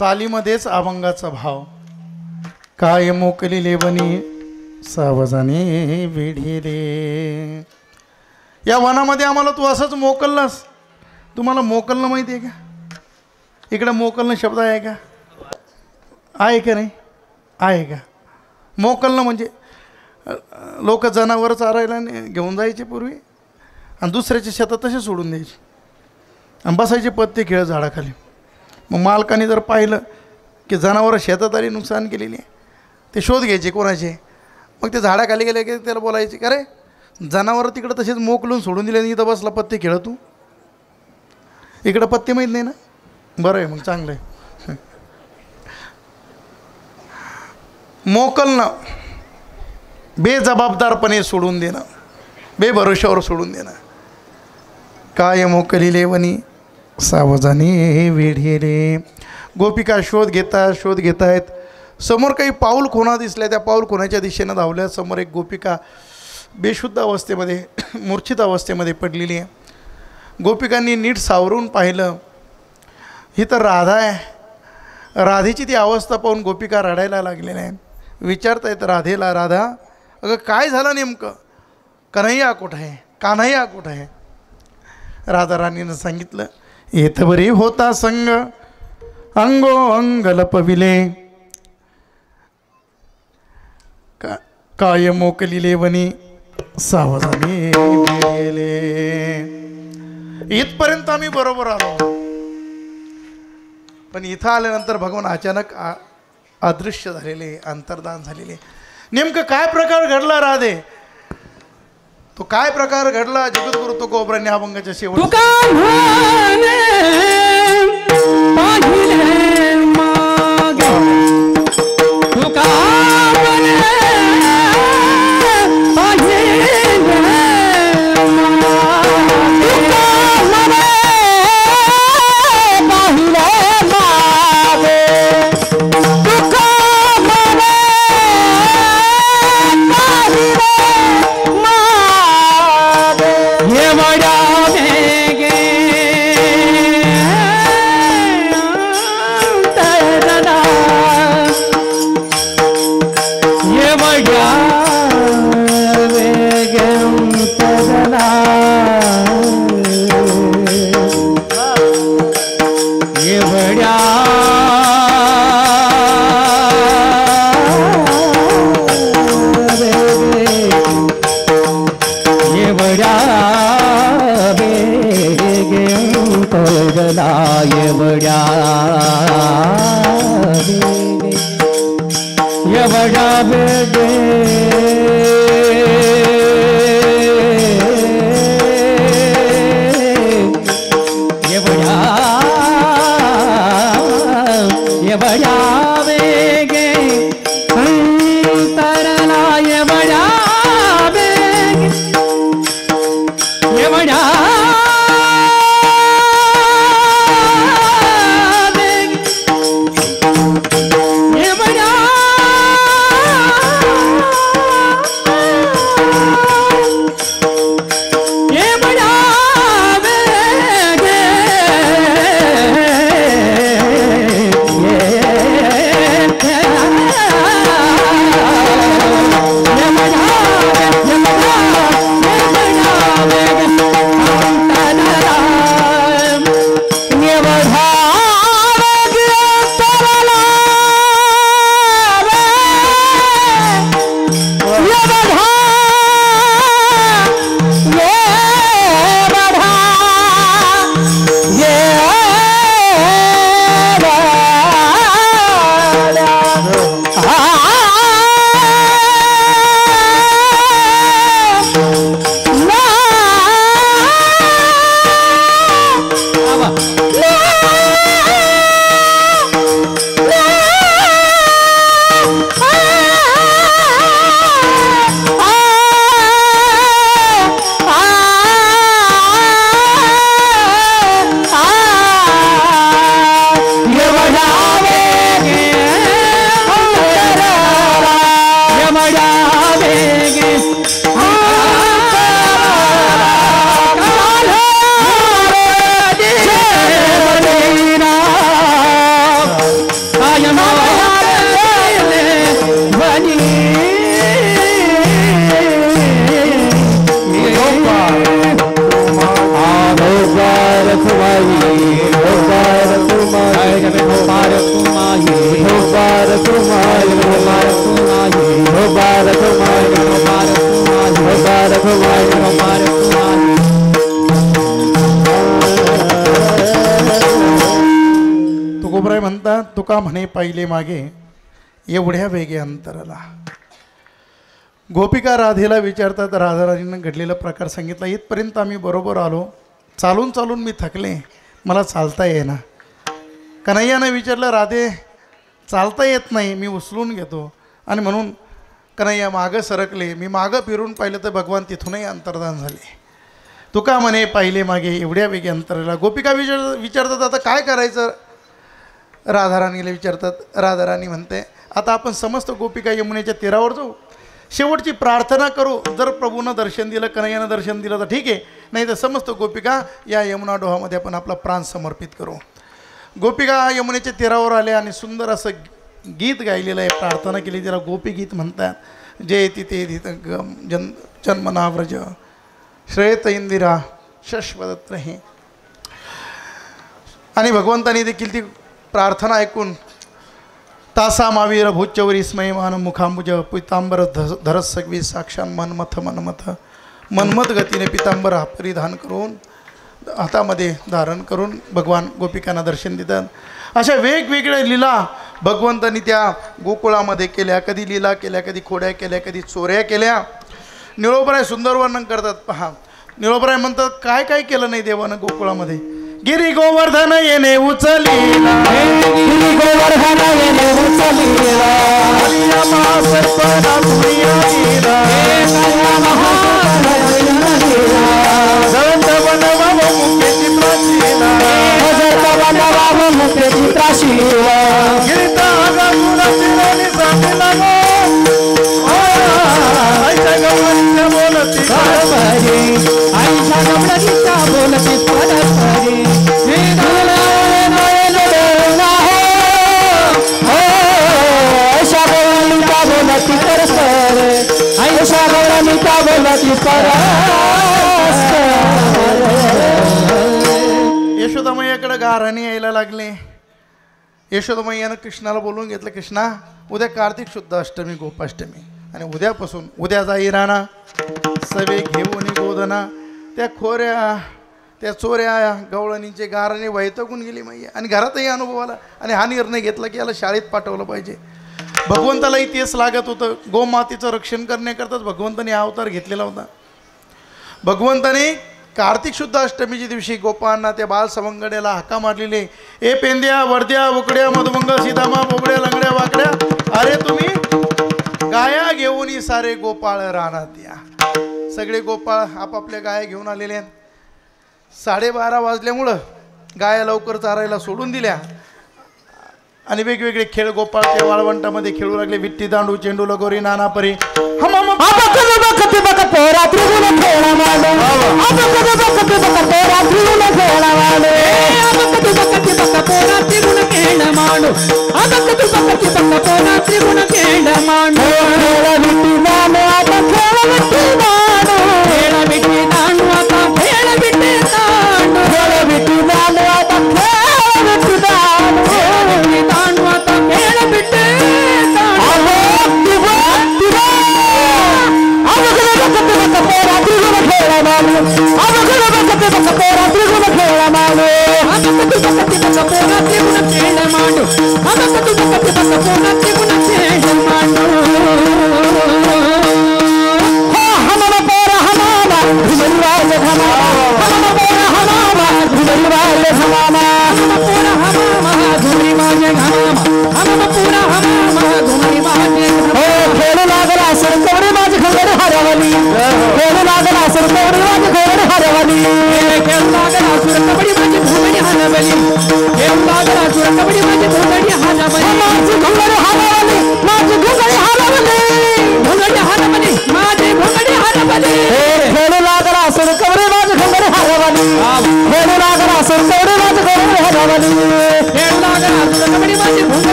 Speaker 2: चालीमध्येच अभंगाचा भाव. काय मोकलिले बनी सावजाने वेढिले. या वनामध्ये आम्हाला तू असंच मोकललास. तुम्हाला मोकलणं माहिती आहे का? इकडे मोकलणं शब्द आहे का? आहे का नाही? आहे का? मोकलणं म्हणजे लोक जनावर चारायला घेऊन जायचे पूर्वी आणि दुसऱ्याच्या शेतात तसे सोडून द्यायचे आणि बसायचे पत्ते खेळ झाडाखाली. मग मालकाने जर पाहिलं की जनावरं शेतात आली नुकसान केलेली आहे, ते शोध घ्यायचे कोणाचे. मग ते झाडाखाली गेले की त्याला बोलायचे, का रे जनावरं तिकडं तसेच मोकलून सोडून दिले आणि इथं बसला पत्ते खेळ तू. इकडं पत्ते माहीत नाही ना? बरं आहे, मग चांगलं आहे. मोकलणं बेजबाबदारपणे सोडून देणं, बेभरोशावर सोडून देणं. काय मोकलिले वनी सावजाने वेढिले. गोपिका शोध घेत आहेत. समोर काही पाऊल खुणा दिसल्या. त्या पाऊल खुणाच्या दिशेनं धावल्या. समोर एक गोपिका बेशुद्ध अवस्थेमध्ये मूर्छित अवस्थेमध्ये पडलेली आहे. गोपिकांनी नीट सावरून पाहिलं, ही तर राधा आहे. राधेची ती अवस्था पाहून गोपिका रडायला लागलेल्या आहे. विचारतायत राधेला, राधा अगं काय झालं नेमकं? कन्हैया कुठं आहे? कान्हैया कुठं आहे? राधा राणीनं सांगितलं, येत बरी होता संग अंगो अंग लपविले. काय मोकलिले वनी सावजाने वेढिले. इथपर्यंत आम्ही बरोबर आलो, पण इथं आल्यानंतर भगवान अचानक अदृश्य झालेले, अंतर्धान झालेले. नेमकं काय प्रकार घडला राधे? तो काय प्रकार घडला? जगद्गुरु तुकोबरांनी अभंगाच्या शेवट तुकोबराय म्हणतात तुका म्हणे पाहिले मागे एवढ्या वेगे अंतराला. गोपिका राधेला विचारतात, राधाराणीनं घडलेला प्रकार सांगितला. इथपर्यंत आम्ही बरोबर आलो, चालून चालून मी थकले, मला चालता येईना. कन्हैयानं विचारलं, राधे चालता येत नाही, मी उचलून घेतो. आणि म्हणून कन्हैया मागं सरकले. मी मागं फिरून पाहिलं तर भगवान तिथूनही अंतर्धान झाले. तुका म्हणे पाहिले मागे एवढ्या वेगे अंतराला. गोपिका विचारतात आता काय करायचं, राधाराणीला विचारतात. राधाराणी म्हणते आता आपण समस्त गोपिका यमुनेच्या तीरावर जाऊ, शेवटची प्रार्थना करू. जर प्रभूनं दर्शन दिलं, कन्हैयानं दर्शन दिलं तर ठीक आहे, नाही तर समस्त गोपिका या यमुना डोहामध्ये आपण आपला प्राण समर्पित करू. गोपिका यमुनेच्या तीरावर आल्या आणि सुंदर असं गीत गायलेलं आहे, प्रार्थना केली, त्याला गोपी गीत म्हणतात. जे तिथे जन्मना व्रज श्रेयत इंदिरा शश्वत हे. आणि भगवंतानी देखील ती प्रार्थना ऐकून तासा मावीर भूचवरी स्मयमान मुखांबुज पितांबर धरस सगवी साक्षान मनमथ मनमथ मनमथ गतीने पितांबर परिधान करून हातामध्ये धारण करून भगवान गोपिकांना दर्शन देतात. अशा वेगवेगळ्या लीला भगवंतांनी त्या गोकुळामध्ये केल्या. कधी लीला केल्या, कधी खोड्या केल्या, कधी चोऱ्या केल्या. निळोबराय सुंदर वर्णन करतात. पहा, निळोबराय म्हणतात काय काय केलं नाही देवानं गोकुळामध्ये. गिरी गोवर्धन येणे उचलीला, गिरी गोवर्धन येणे उचलीला, हरिया महासर्पना धुरिया लीला, जळंत बनवाव मुखे चित्राशीला, जळंत बनवाव मुखे चित्राशीला, गिरिता आगातून तिरोली साठीला गो, आईच्या गवळणीच्या बोलती परस्परी, आईच्या गवळणीच्या बोलती परस्परी, यशोदामय्याकडे गाराणी यायला लागले. यशोदामय्यानं कृष्णाला बोलवून घेतलं, कृष्णा उद्या कार्तिक शुद्ध अष्टमी गोपाष्टमी आणि उद्यापासून उद्या जाई राणा सवे घेऊन गोदना. त्या खोऱ्या त्या चोऱ्या गवळणीचे गाराने वैतागून गेली मैया. आणि घरातही अनुभव आला आणि हा निर्णय घेतला की याला शाळेत पाठवलं पाहिजे. भगवंतालाही तेच लागत होतं. गोमातेचं रक्षण करण्याकरताच भगवंताने हा अवतार घेतलेला होता. भगवंताने कार्तिक शुद्ध अष्टमीच्या दिवशी गोपांना त्या बाल सवंगड्याला हाका मारलेले, ए पेंद्या वरद्या उकड्या मधुमंग सीतामा बोबड्या लंगड्या वाकड्या, अरे तुम्ही गाया घेऊन सारे गोपाळ रानात या. सगळे गोपाळ आपापल्या गाया घेऊन आलेले आहेत. 12:30 वाजल्यामुळं गाया लवकर चारायला सोडून दिल्या आणि वेगवेगळे खेळ गोपाळ त्या वाळवंटामध्ये खेळू लागले. विट्टी दांडू चेंडू लगोरी नाना परी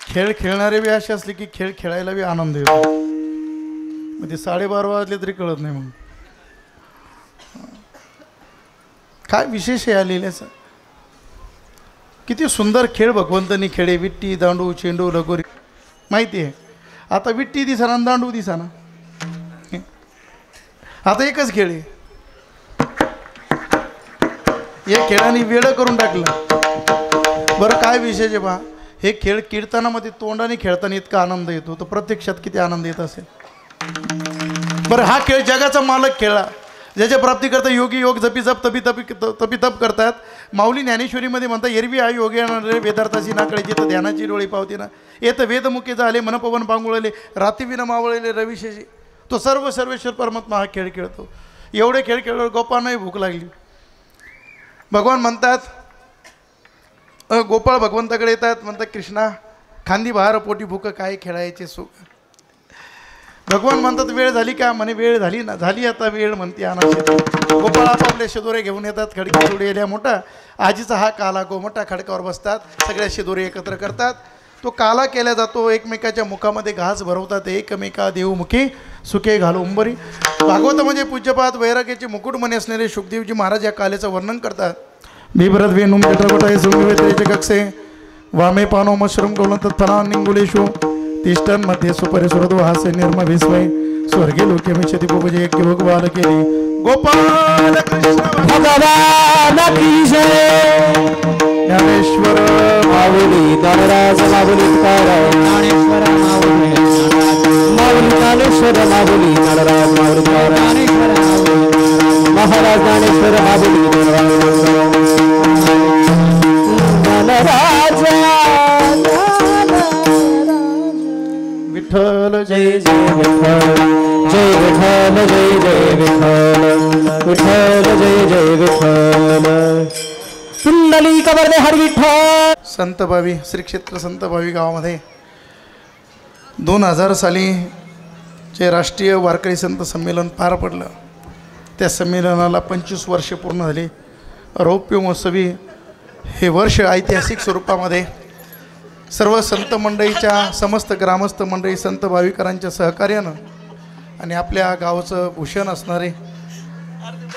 Speaker 2: खेळ खेळणारे बी असे असले की खेळ खेळायला बी आनंद येतो. म्हणजे 12:30 वाजले तरी कळत नाही. मग काय विशेष आहे या लिहिल्याचं. किती सुंदर खेळ भगवंतांनी खेळे. विट्टी, दांडू, चेंडू, लगोरी. माहिती आहे आता विट्टी दिसाना आणि दांडू दिसाना. आता एकच खेळ आहे. या खेळाने वेळ करून टाकलं. बरं काय विशेष आहे बा. हे खेळ कीर्तनामध्ये तोंडाने खेळताना इतका आनंद येतो तर प्रत्यक्षात किती आनंद येत असेल. बरं हा खेळ जगाचा मालक खेळला. ज्याच्या प्राप्तीकरता योगी योग जपी जप तपी तप करतात. माऊली ज्ञानेश्वरीमध्ये म्हणतात एरवी आ योगी वेदार्थाची नाकडे जिथं ध्यानाची डोळी पावते ना येतं वेदमुखे झाले मनपवन पांगुळले रात्रीविना मावळले रविशेषी. तो सर्वेश्वर परमात्मा हा खेळ खेळतो. एवढे खेळ खेळल्यावर गोपाळांनाही भूक लागली. भगवान म्हणतात गोपाळ भगवंताकडे येतात. म्हणतात कृष्णा खांदी बहार पोटी भूक काय खेळायचे सुख. भगवान म्हणतात वेळ झाली का. म्हणे वेळ झाली ना. झाली आता वेळ म्हणते अनाशी. गोपाळ आपापले शिदोरे घेऊन येतात. खडकी जोडी येल्या मोठा आजीचा हा काला गोमटा खडकावर बसतात. सगळ्या शिदोरे एकत्र करतात. तो काला केला जातो. एकमेकाच्या मुखामध्ये घास भरवतात. एकमेका देवमुखी सुखे घालू उंबरी. भागवत म्हणजे पूज्यपाद वैराग्याचे मुकुट म्हणे असणारे शुकदेवजी महाराज या कालेचं वर्णन करतात. बिभरत वेणुम जठरवटाय सुवेत्रेचे कक्षे वामे पानो मशरूम कोलन तत्फला निंगुलेशु तिष्ठन मध्ये सुपरिसुरदो हास्य निर्म विस्मय स्वर्गे लोके मिच्छति पूजे एक योग बाल केली. गोपाल कृष्ण
Speaker 1: भगवान की जय.
Speaker 2: ज्ञानेश्वर
Speaker 1: माऊली धनराज माऊली तुकाराम ज्ञानेश्वर माऊली माऊली ज्ञानेश्वर माऊली धनराज माऊली ज्ञानेश्वर माऊली महाराज ज्ञानेश्वर माऊली धनराज
Speaker 2: विठ्ठल
Speaker 1: जय जय विठ्ठल जय विठ्ठल जय जय विठ्ठल विठ्ठल जय जय विठ्ठल कुंडली कबरदे हर विठ्ठल.
Speaker 2: संतभावी श्री क्षेत्र संतभावी गावामध्ये 2000 साली जे राष्ट्रीय वारकरी संत संमेलन पार पडलं. त्या संमेलनाला 25 वर्षे पूर्ण झाली. रौप्य महोत्सवी हे वर्ष ऐतिहासिक स्वरूपामध्ये सर्व संत मंडळीच्या समस्त ग्रामस्थ मंडळी संत भाविकांच्या सहकार्यानं आणि आपल्या गावाचं भूषण असणारे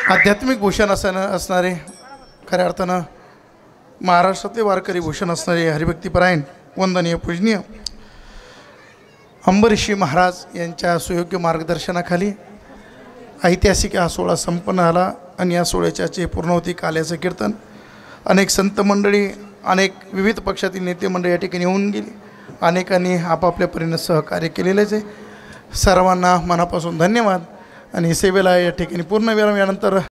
Speaker 2: आध्यात्मिक भूषण असणारे खऱ्या अर्थानं महाराष्ट्रातले वारकरी भूषण असणारे हरिभक्तीपरायण वंदनीय पूजनीय अंबरीशी महाराज यांच्या सुयोग्य मार्गदर्शनाखाली ऐतिहासिक हा सोहळा संपन्न झाला. आणि या सोहळ्याचे पूर्णवती काल्याचं कीर्तन अनेक संत मंडळी अनेक विविध पक्षातील नेते मंडळी या ठिकाणी येऊन गेली. अनेकांनी आपापल्या परीने सहकार्य केलेलेच आहे. सर्वांना मनापासून धन्यवाद. आणि सेवेला या ठिकाणी पूर्ण विराम यानंतर